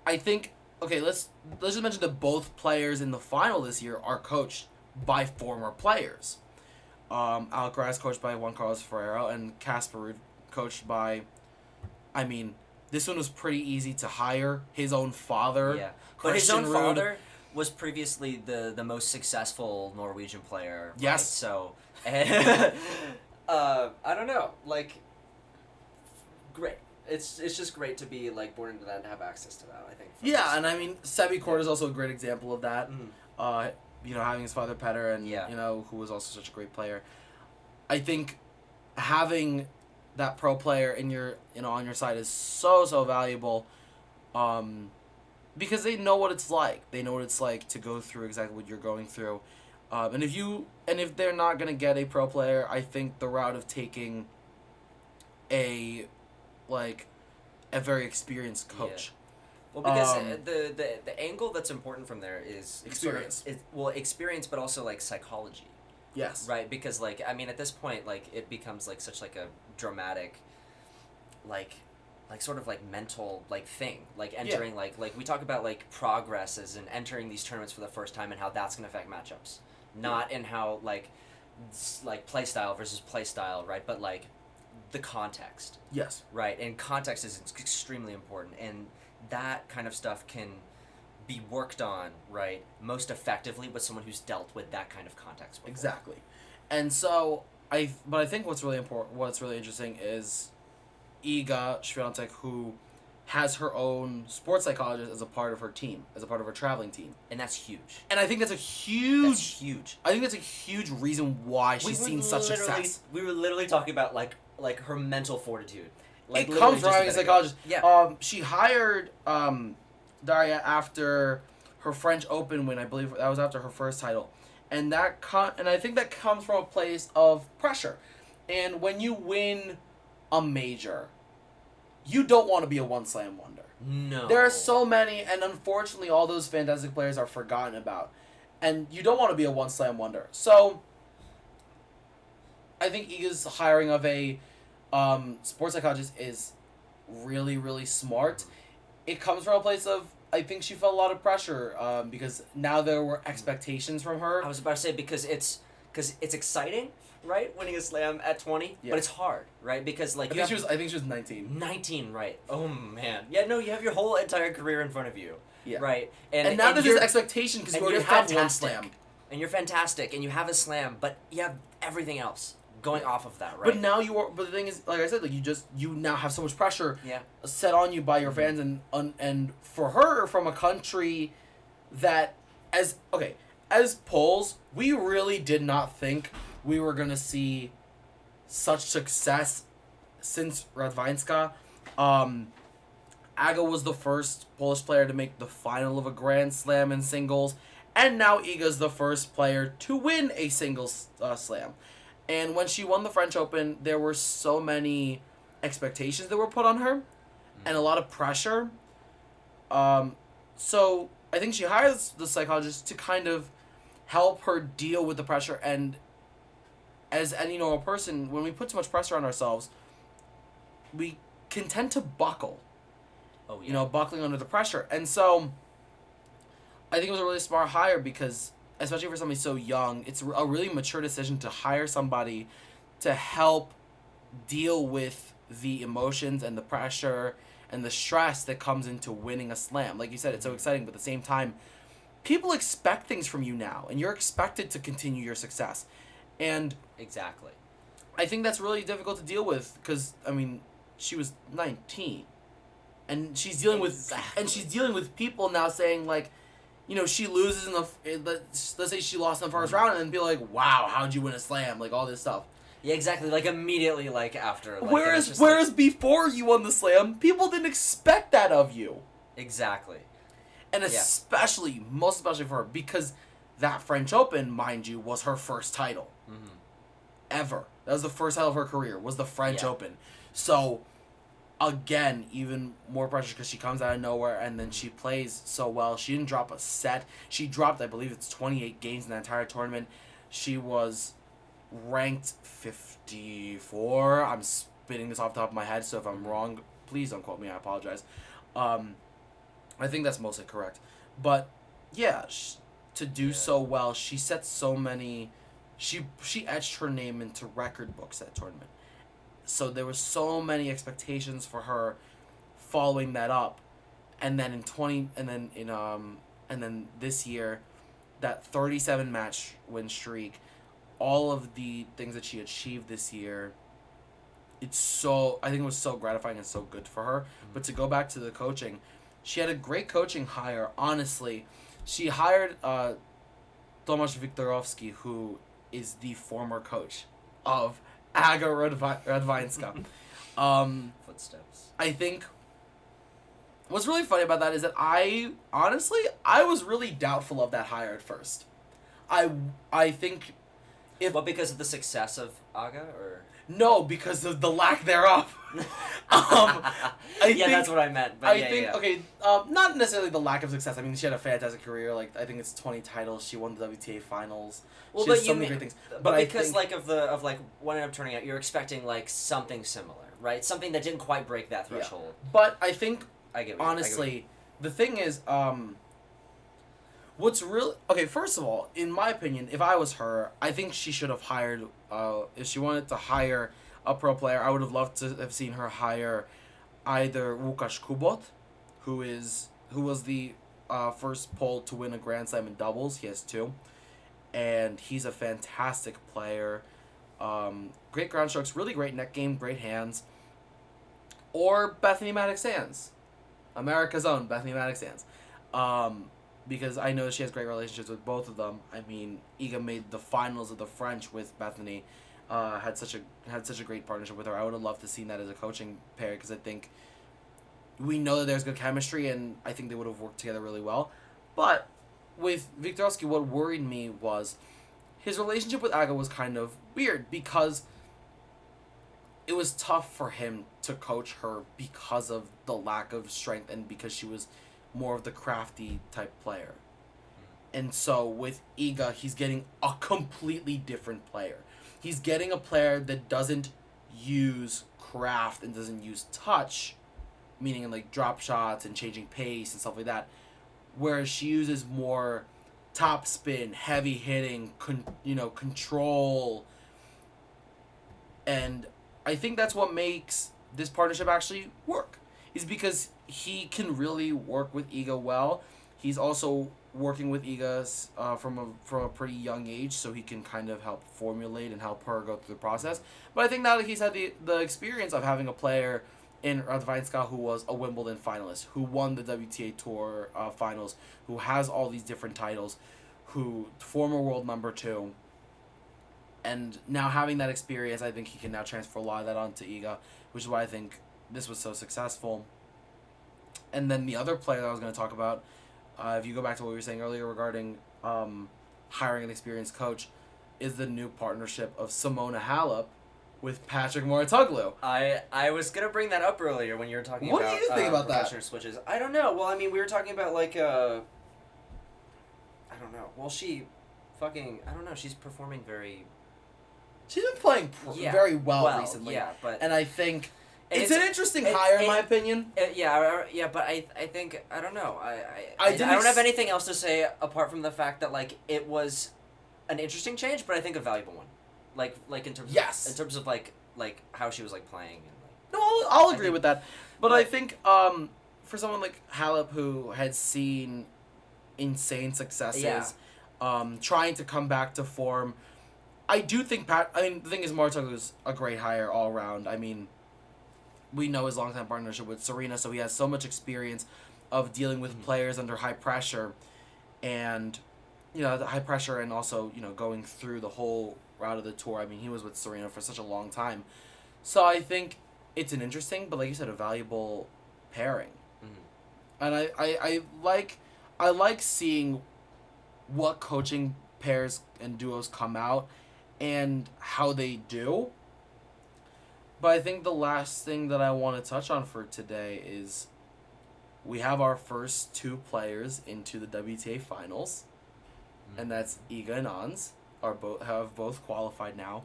I think, okay, let's just mention that both players in the final this year are coached by former players. Alcaraz coached by Juan Carlos Ferrero and Casper Ruud coached by, this one was pretty easy to hire. His own father. Yeah. But his own father was previously the most successful Norwegian player. Yes. Right? So, I don't know. Great. It's just great to be born into that and have access to that, I think. Yeah, and Sebi Court is also a great example of that. Having his father Petter and who was also such a great player. I think having that pro player in your on your side is so valuable, because they know what it's like. They know what it's like to go through exactly what you're going through, and if they're not gonna get a pro player, I think the route of taking a very experienced coach. Yeah. Well, because the angle that's important from there is experience. Experience, but also psychology. Yes. Right, because at this point it becomes such a dramatic, sort of mental thing, entering we talk about progresses and entering these tournaments for the first time and how that's gonna affect matchups, not in how play style versus play style, right? But the context. Yes. Right, and context is extremely important, and that kind of stuff can be worked on, right, most effectively with someone who's dealt with that kind of context before. Exactly. And so, I think what's really interesting is Iga Swiatek, who has her own sports psychologist as a part of her team, as a part of her traveling team. And that's huge. And I think that's huge. I think that's a huge reason why she's seen such success. We were literally talking about her mental fortitude. It comes from having a psychologist. Yeah. She hired Daria after her French Open win. I believe that was after her first title, and I think that comes from a place of pressure. And when you win a major, you don't want to be a one slam wonder. No. There are so many, and unfortunately, all those fantastic players are forgotten about, and you don't want to be a one slam wonder. So, I think Iga's hiring of a sports psychologist is really, really smart. it comes from a place of, I think she felt a lot of pressure because now there were expectations from her. I was about to say because it's exciting, right? Winning a slam at 20, Yeah. but it's hard, right? Because like I think she was 19. 19, right? Oh man, yeah. No, you have your whole entire career in front of you, Yeah. right? And now there's this expectation because you already have one slam. And you're fantastic, and you have a slam, but you have everything else going off of that, right? But now you are. But the thing is, like I said, like you now have so much pressure set on you by your fans, and for her from a country that as Poles, we really did not think we were gonna see such success since Radwańska. Aga was the first Polish player to make the final of a Grand Slam in singles, and now Iga's the first player to win a singles slam. And when she won the French Open, there were so many expectations that were put on her, and a lot of pressure. So I think she hires the psychologist to kind of help her deal with the pressure. And as any normal person, when we put too much pressure on ourselves, we can tend to buckle. Oh, yeah. You know, buckling under the pressure. And so I think it was a really smart hire because, especially for somebody so young, it's a really mature decision to hire somebody to help deal with the emotions and the pressure and the stress that comes into winning a slam. Like you said, it's so exciting, but at the same time, people expect things from you now, and you're expected to continue your success. And exactly, I think that's really difficult to deal with because, I mean, she was 19. And she's dealing with people now saying, like, you know, she loses let's say she lost in the first round, and then be like, wow, how'd you win a slam? Like, all this stuff. Yeah, exactly. Like, immediously, like, after. Like, whereas before you won the slam, people didn't expect that of you. Exactly. And especially, most especially for her, because that French Open, mind you, was her first title. Mm-hmm. Ever. That was the first title of her career, was the French Open. So, again, even more pressure because she comes out of nowhere and then she plays so well. She didn't drop a set. She dropped, I believe it's 28 games in the entire tournament. She was ranked 54. I'm spitting this off the top of my head, so if I'm wrong, please don't quote me. I apologize. I think that's mostly correct. But, yeah, to do so well, she set so many... She etched her name into record books that tournament. So there were so many expectations for her following that up. And then and then this year, that 37 match win streak, all of the things that she achieved this year, I think it was so gratifying and so good for her. Mm-hmm. But to go back to the coaching, she had a great coaching hire, honestly. She hired Tomasz Wiktorowski, who is the former coach of Aga Radwańska. Footsteps. I think what's really funny about that is that I was really doubtful of that hire at first. I think because of the success of Aga, or no, because of the lack thereof. That's what I meant. But okay, not necessarily the lack of success. I mean, she had a fantastic career. Like, I think it's 20 titles. She won the WTA finals. Well, she has so many great things. But because I think, of what ended up turning out, you're expecting like something similar, right? Something that didn't quite break that threshold. Yeah. But I think honestly, the thing is, what's real... Okay, first of all, in my opinion, if I was her, I think she should have hired... if she wanted to hire a pro player, I would have loved to have seen her hire either Łukasz Kubot, who was the first Pole to win a Grand Slam in doubles. He has 2. And he's a fantastic player. Great ground strokes, really great net game, great hands. Or Bethany Maddox-Sands. America's own Bethany Maddox-Sands. Because I know she has great relationships with both of them. I mean, Iga made the finals of the French with Bethany. Had such a great partnership with her. I would have loved to see that as a coaching pair because I think we know that there's good chemistry and I think they would have worked together really well. But with Wiktorowski, what worried me was his relationship with Aga was kind of weird because it was tough for him to coach her because of the lack of strength and because she was more of the crafty type player. And so with Iga, he's getting a completely different player. He's getting a player that doesn't use craft and doesn't use touch meaning in like drop shots and changing pace and stuff like that. Whereas she uses more top spin, heavy hitting, control. And I think that's what makes this partnership actually work. Is because he can really work with Iga well. He's also working with Iga from a pretty young age, so he can kind of help formulate and help her go through the process. But I think now that he's had the experience of having a player in Radwanska who was a Wimbledon finalist, who won the WTA Tour finals, who has all these different titles, who former world number 2, and now having that experience, I think he can now transfer a lot of that onto Iga, which is why I think this was so successful. And then the other player that I was going to talk about, if you go back to what we were saying earlier regarding hiring an experienced coach, is the new partnership of Simona Halep with Patrick Mouratoglou. I was gonna bring that up earlier when you were talking what about. What do you think about that? Switches. I don't know. Well, I mean, we were talking about like I don't know. Well, I don't know. She's performing very. She's been playing very well recently. Yeah, but and I think it's an interesting hire in my opinion. But I think I don't know. I don't have anything else to say apart from the fact that like it was an interesting change, but I think a valuable one. Like in terms of like how she was like playing and like. No, I'll agree with that, but I think for someone like Halep who had seen insane successes, trying to come back to form, I do think the thing is Mouratoglou is a great hire all around. I mean, we know his longtime partnership with Serena, so he has so much experience of dealing with players under high pressure, and the high pressure, and also going through the whole route of the tour. I mean, he was with Serena for such a long time, so I think it's an interesting, but like you said, a valuable pairing. And I like seeing what coaching pairs and duos come out and how they do. But I think the last thing that I want to touch on for today is we have our first 2 players into the WTA finals, and that's Iga and Ons have both qualified now.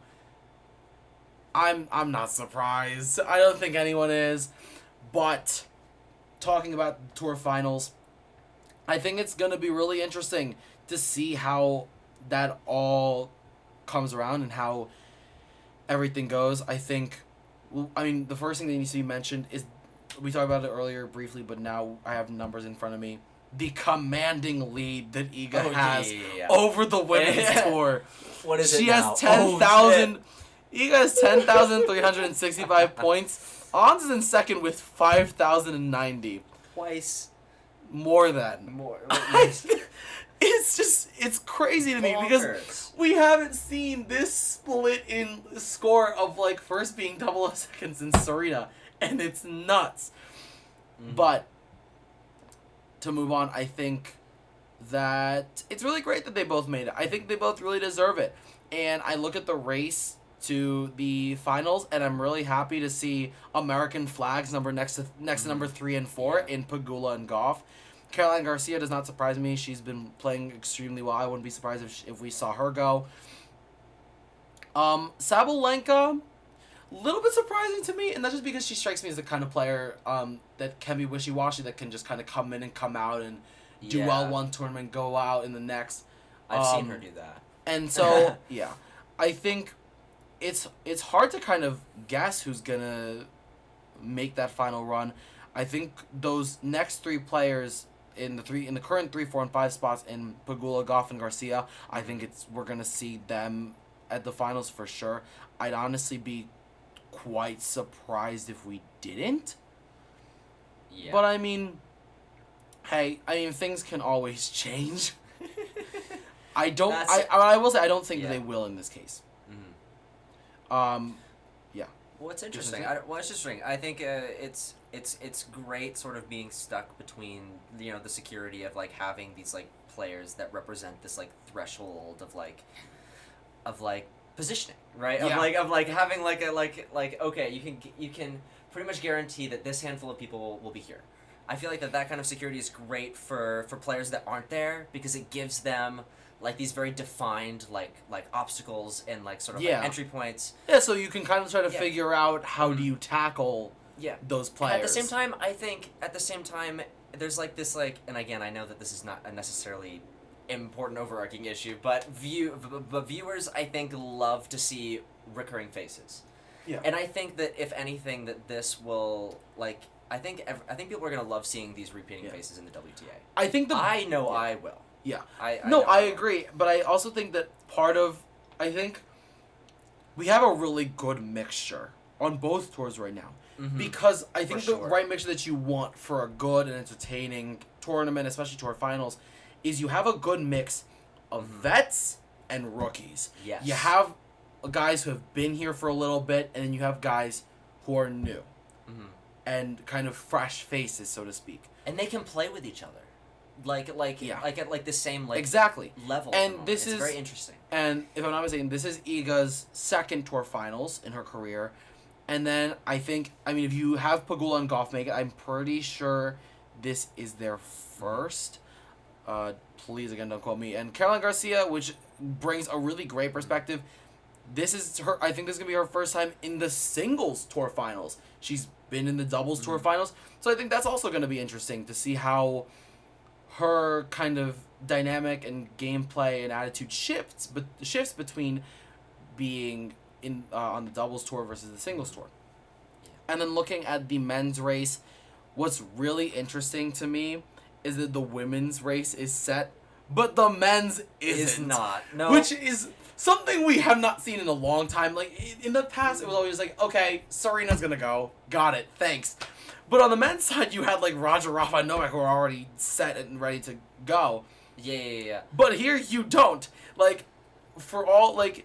I'm not surprised. I don't think anyone is. But talking about the tour finals, I think it's going to be really interesting to see how that all comes around and how everything goes. I mean, the first thing that needs to be mentioned is, we talked about it earlier briefly, but now I have numbers in front of me. The commanding lead that Iga has over the women's tour. What is she it now? Has 10,000. Iga has 10,365 points. Ons is in second with 5,090. Twice more than. It's crazy to me because we haven't seen this split in score of like first being double of seconds in Serena, and it's nuts. But to move on, I think that it's really great that they both made it. I think they both really deserve it. And I look at the race to the finals, and I'm really happy to see American flags next to number 3 and 4 in Pegula and Goff. Caroline Garcia does not surprise me. She's been playing extremely well. I wouldn't be surprised if we saw her go. Sabalenka, a little bit surprising to me, and that's just because she strikes me as the kind of player that can be wishy-washy, that can just kind of come in and come out and do well one tournament, go out in the next. I've seen her do that. And so, I think it's hard to kind of guess who's going to make that final run. I think those next 3 players in the current 3, 4, and 5 spots in Pegula, Goff, and Garcia, I think we're going to see them at the finals for sure. I'd honestly be quite surprised if we didn't. Yeah. But I mean, things can always change. I will say I don't think they will in this case. Well, it's interesting. It's interesting. I think it's great sort of being stuck between the security of like having these like players that represent this like threshold of positioning, right? Yeah. Of having okay, you can pretty much guarantee that this handful of people will be here. I feel like that kind of security is great for players that aren't there, because it gives them like these very defined like obstacles and like sort of like entry points. Yeah, so you can kind of try to figure out how do you tackle Yeah. those players. At the same time, there's like this like, and again, I know that this is not a necessarily important overarching issue, but viewers, I think, love to see recurring faces. Yeah. And I think that if anything, that this will like, I think people are gonna love seeing these repeating faces in the WTA. I think I know I will. Yeah. I agree, but I also think that I think we have a really good mixture on both tours right now. Mm-hmm. Because I think the sure. right mixture that you want for a good and entertaining tournament, especially tour finals, is you have a good mix of vets and rookies. Yes. You have guys who have been here for a little bit, and then you have guys who are new. Mm-hmm. And kind of fresh faces, so to speak. And they can play with each other. Like at like the same like exactly level. And it's very interesting. And if I'm not mistaken, this is Iga's second tour finals in her career. And then if you have Pagula and Goff make it, I'm pretty sure this is their first. Please, again, don't quote me. And Caroline Garcia, which brings a really great perspective. This is her. I think this is gonna be her first time in the singles tour finals. She's been in the doubles tour finals, so I think that's also gonna be interesting to see how her kind of dynamic and gameplay and attitude shifts between being in on the doubles tour versus the singles tour. And then looking at the men's race, what's really interesting to me is that the women's race is set, but the men's isn't. Is not. No. Which is something we have not seen in a long time. Like, in the past, it was always like, okay, Serena's gonna go. Got it. Thanks. But on the men's side, you had, like, Roger, Rafa, and Novak who are already set and ready to go. Yeah. But here, you don't. Like, for all, like,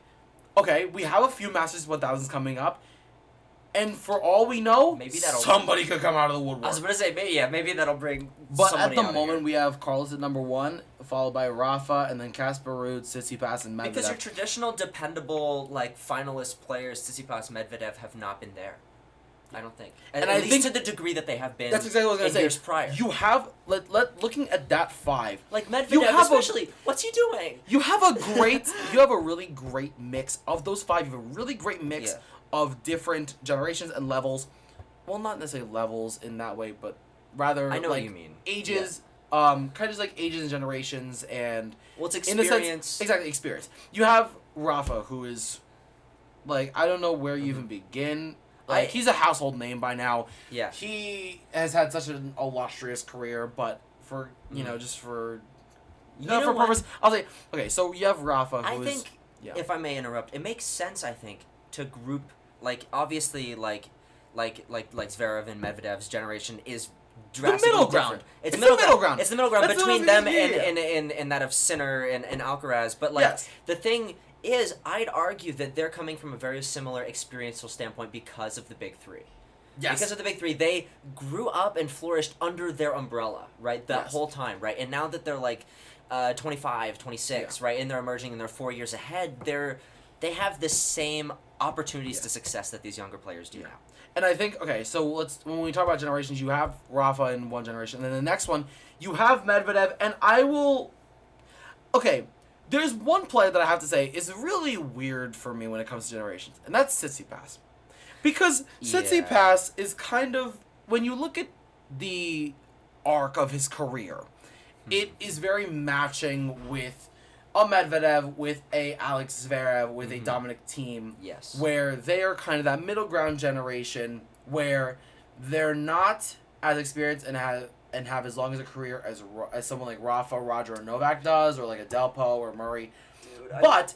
okay, we have a few Masters 1000s coming up. And for all we know, somebody could come out of the woodwork. I was going to say, maybe that'll bring But somebody at the out moment, here. we have Carlos at number 1, followed by Rafa, and then Casper Ruud, Tsitsipas, and Medvedev. Because your traditional, dependable, like, finalist players, Tsitsipas, Medvedev, have not been there. I don't think. At least think to the degree that they have been. That's exactly what I was going to say. Years prior. You have, looking at that 5. Like Medvedev, especially. What's he doing? You have a really great mix of those 5. You have a really great mix of different generations and levels. Well, not necessarily levels in that way, but rather I know like what you mean. Ages, kind of just like ages and generations and well, it's experience. Exactly, experience. You have Rafa, who is like, I don't know where you even begin. Like, he's a household name by now. Yeah. He has had such an illustrious career, but for just for for purpose, I'll say, okay, so you have Rafa, who I think, if I may interrupt, it makes sense, I think, to group, like, obviously, like Zverev and Medvedev's generation is drastically the middle ground. It's the middle ground. It's the middle ground That's between them and that of Sinner and Alcaraz. But, like, the thing is, I'd argue that they're coming from a very similar experiential standpoint because of the big 3. Yes. Because of the big 3, they grew up and flourished under their umbrella, right, that whole time, right? And now that they're, like, 25, 26, right, and they're emerging and they're 4 years ahead, they have the same opportunities to success that these younger players do now. And I think, okay, so when we talk about generations, you have Rafa in one generation, and then the next one, you have Medvedev, and okay, there's one player that I have to say is really weird for me when it comes to generations, and that's Tsitsipas. Because Tsitsipas is kind of, when you look at the arc of his career, it is very matching with a Medvedev, with a Alex Zverev, with a Dominic Thiem, where they are kind of that middle ground generation where they're not as experienced and have as long as a career as someone like Rafa, Roger, or Novak does, or like a Delpo or Murray. But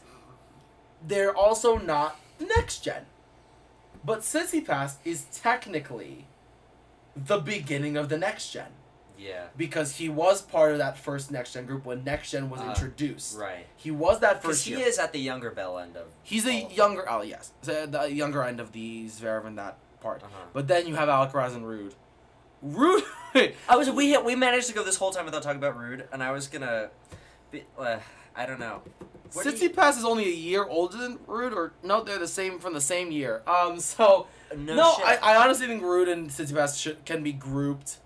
they're also not next gen. But Tsitsipas is technically the beginning of the next gen. Yeah. Because he was part of that first next gen group when next gen was introduced. Right. He was that first year. Because he is at the younger bell end of. He's the younger. Oh yes, the younger end of the Zverev in that part. But then you have Alcaraz and Ruud. We managed to go this whole time without talking about Ruud, and I was gonna. I don't know. Tsitsipas is only a year older than Ruud, or no? They're from the same year. So I honestly think Ruud and Tsitsipas can be grouped.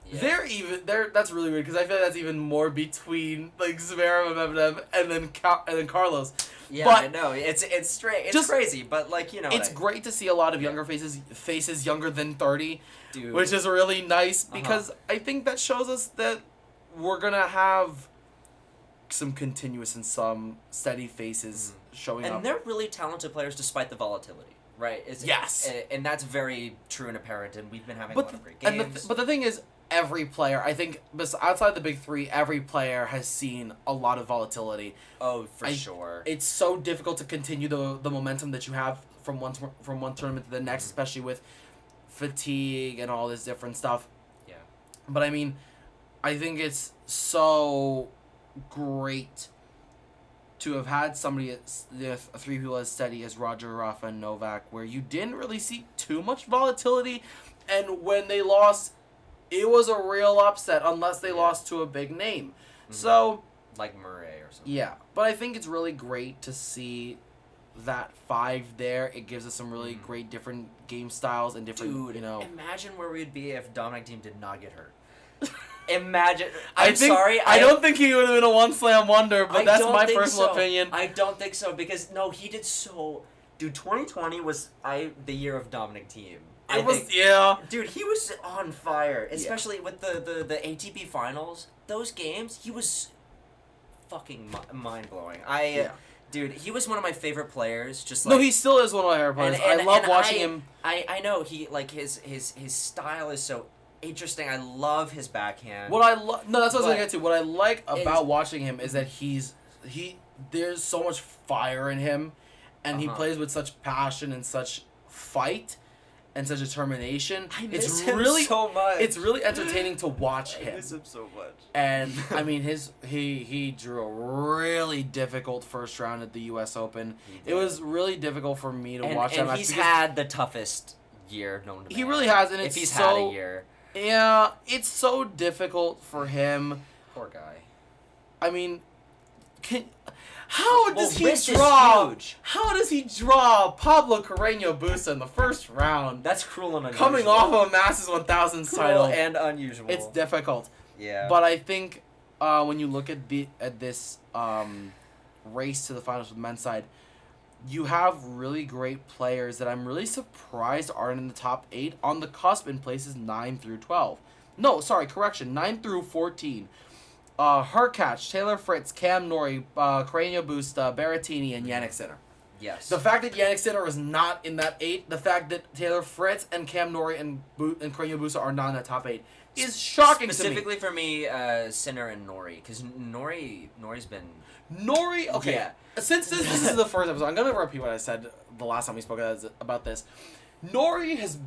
Yeah. That's really weird because I feel like that's even more between like Zverev and Medvedev and then Carlos. Yeah, but I know. It's straight. It's just- crazy, but like it's great to see a lot of younger faces younger than 30, dude. which is really nice because I think that shows us that we're gonna have some continuous and some steady faces showing up. And they're really talented players despite the volatility, right? Yes. And that's very true and apparent, and we've been having a lot of great and games. but the thing is, every player, I think, outside the big three, every player has seen a lot of volatility. Oh, for sure. It's so difficult to continue the momentum that you have from one tournament to the next, especially with fatigue and all this different stuff. Yeah. But I mean, I think it's so great to have had somebody, three people as steady as Roger, Rafa, and Novak, where you didn't really see too much volatility, and when they lost, it was a real upset unless they lost to a big name. So, like Murray or something. yeah, but I think it's really great to see that 5 there. It gives us some really great different game styles and different, Dude, you know. imagine where we'd be if Dominic Thiem did not get hurt. Imagine. I don't think he would have been a one slam wonder, but that's my personal opinion. I don't think so because no, he did so. Dude, 2020 was the year of Dominic Thiem. Dude, he was on fire, especially with the ATP finals. Those games, he was fucking mind blowing. Dude, he was one of my favorite players. Just like, no, he still is one of my favorite players. I love watching him. I know he like his style is so interesting. I love his backhand. What I love, no, that's what I was gonna get to. What I like about watching him is that there's so much fire in him, and he plays with such passion and such fight and such determination. I miss him so much. It's really entertaining to watch him. I miss him so much. And I mean, he drew a really difficult first round at the U.S. Open. It was really difficult for me to watch him. And he's had the toughest year known to man. He really has, and if he's had a year. Yeah, it's so difficult for him. Poor guy. I mean, how does he draw Pablo Carreño Busta in the first round? That's cruel and unusual. Coming off of a Masters 1000 title. And unusual. It's difficult. Yeah. But I think when you look at this race to the finals with the men's side, you have really great players that I'm really surprised aren't in the top 8, on the cusp in places 9 through 12. No, sorry, correction, 9 through 14. Hurkacz, Taylor Fritz, Cam Norrie, Carreño Busta, Berrettini, and Jannik Sinner. Yes. The fact that Jannik Sinner is not in that 8, the fact that Taylor Fritz and Cam Norrie and Carreño Busta are not in that top 8 is shocking to me. Specifically for me, Sinner and Norrie, because Norrie's been... Norrie, okay. Yeah. Since this is the first episode, I'm gonna repeat what I said the last time we spoke about this. Norrie is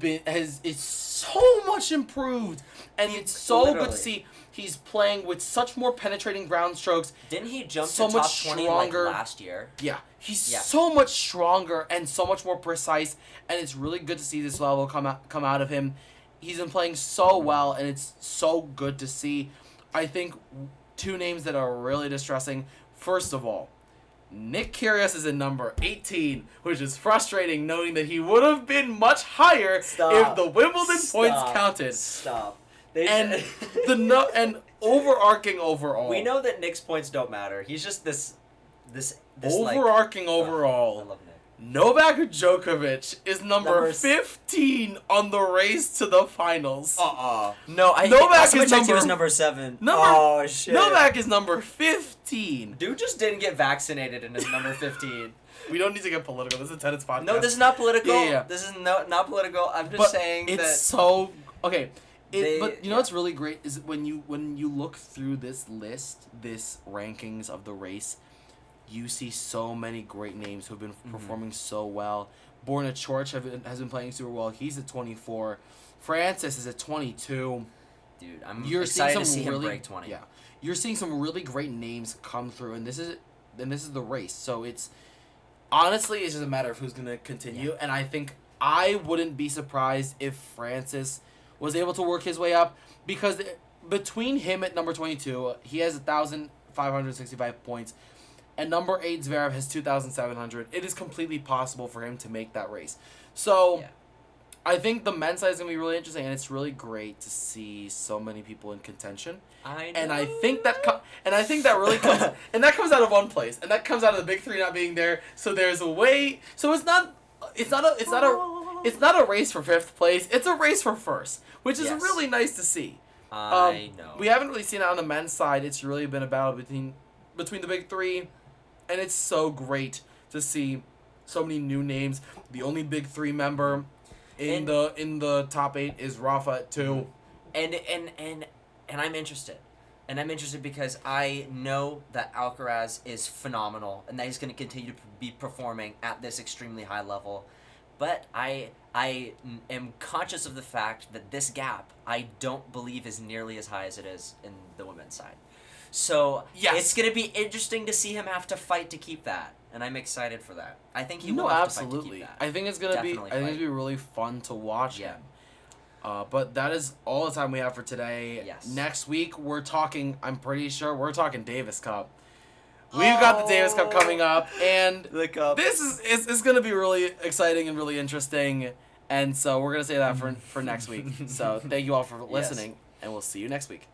so much improved, and it's so good to see. He's playing with such more penetrating ground strokes. Didn't he jump so to much top 20 stronger like last year? Yeah, he's so much stronger and so much more precise, and it's really good to see this level come out of him. He's been playing so well, and it's so good to see. I think 2 names that are really distressing. First of all, Nick Kyrgios is in number 18, which is frustrating, knowing that he would have been much higher if the Wimbledon points counted. And overarching overall. We know that Nick's points don't matter. He's just this overarching overall. I love Nick. Novak Djokovic is number 15 on the race to the finals. No, Novak was number 7. Shit. Novak is number 15. Dude just didn't get vaccinated and is number 15. We don't need to get political. This is a tennis podcast. No, this is not political. Yeah. This is not political. I'm just saying it's that so okay. But you know what's really great is when you look through this list, this rankings of the race, you see so many great names who have been performing so well. Borna Coric has been playing super well. He's at 24. Francis is at 22. Dude, I'm excited to see him break 20. Yeah, you're seeing some really great names come through, and this is the race. So it's honestly just a matter of who's gonna continue. And I think I wouldn't be surprised if Francis was able to work his way up, because between him at number 22, he has 1,565 points. And number 8, Zverev, has 2,700. It is completely possible for him to make that race. So, I think the men's side is gonna be really interesting, and it's really great to see so many people in contention. I know. And I think that really comes and that comes out of one place, and that comes out of the big three not being there. So there's a way. So it's not a race for fifth place. It's a race for first, which is Yes. really nice to see. I know. We haven't really seen it on the men's side. It's really been a battle between the big three, and it's so great to see so many new names. The only big three member in the top 8 is Rafa at 2. And I'm interested. And I'm interested because I know that Alcaraz is phenomenal and that he's going to continue to be performing at this extremely high level. But I am conscious of the fact that this gap I don't believe is nearly as high as it is in the women's side. So Yes. it's going to be interesting to see him have to fight to keep that. And I'm excited for that. I think he will No, have absolutely. to fight to keep that. I think it's gonna be. I Definitely think it's fight. gonna be really fun to watch Yeah. him. But that is all the time we have for today. Yes. Next week we're talking. I'm pretty sure we're talking Davis Cup. We've got the Davis Cup coming up, and The cup. this is gonna be really exciting and really interesting. And so we're gonna say that for next week. So thank you all for listening, and we'll see you next week.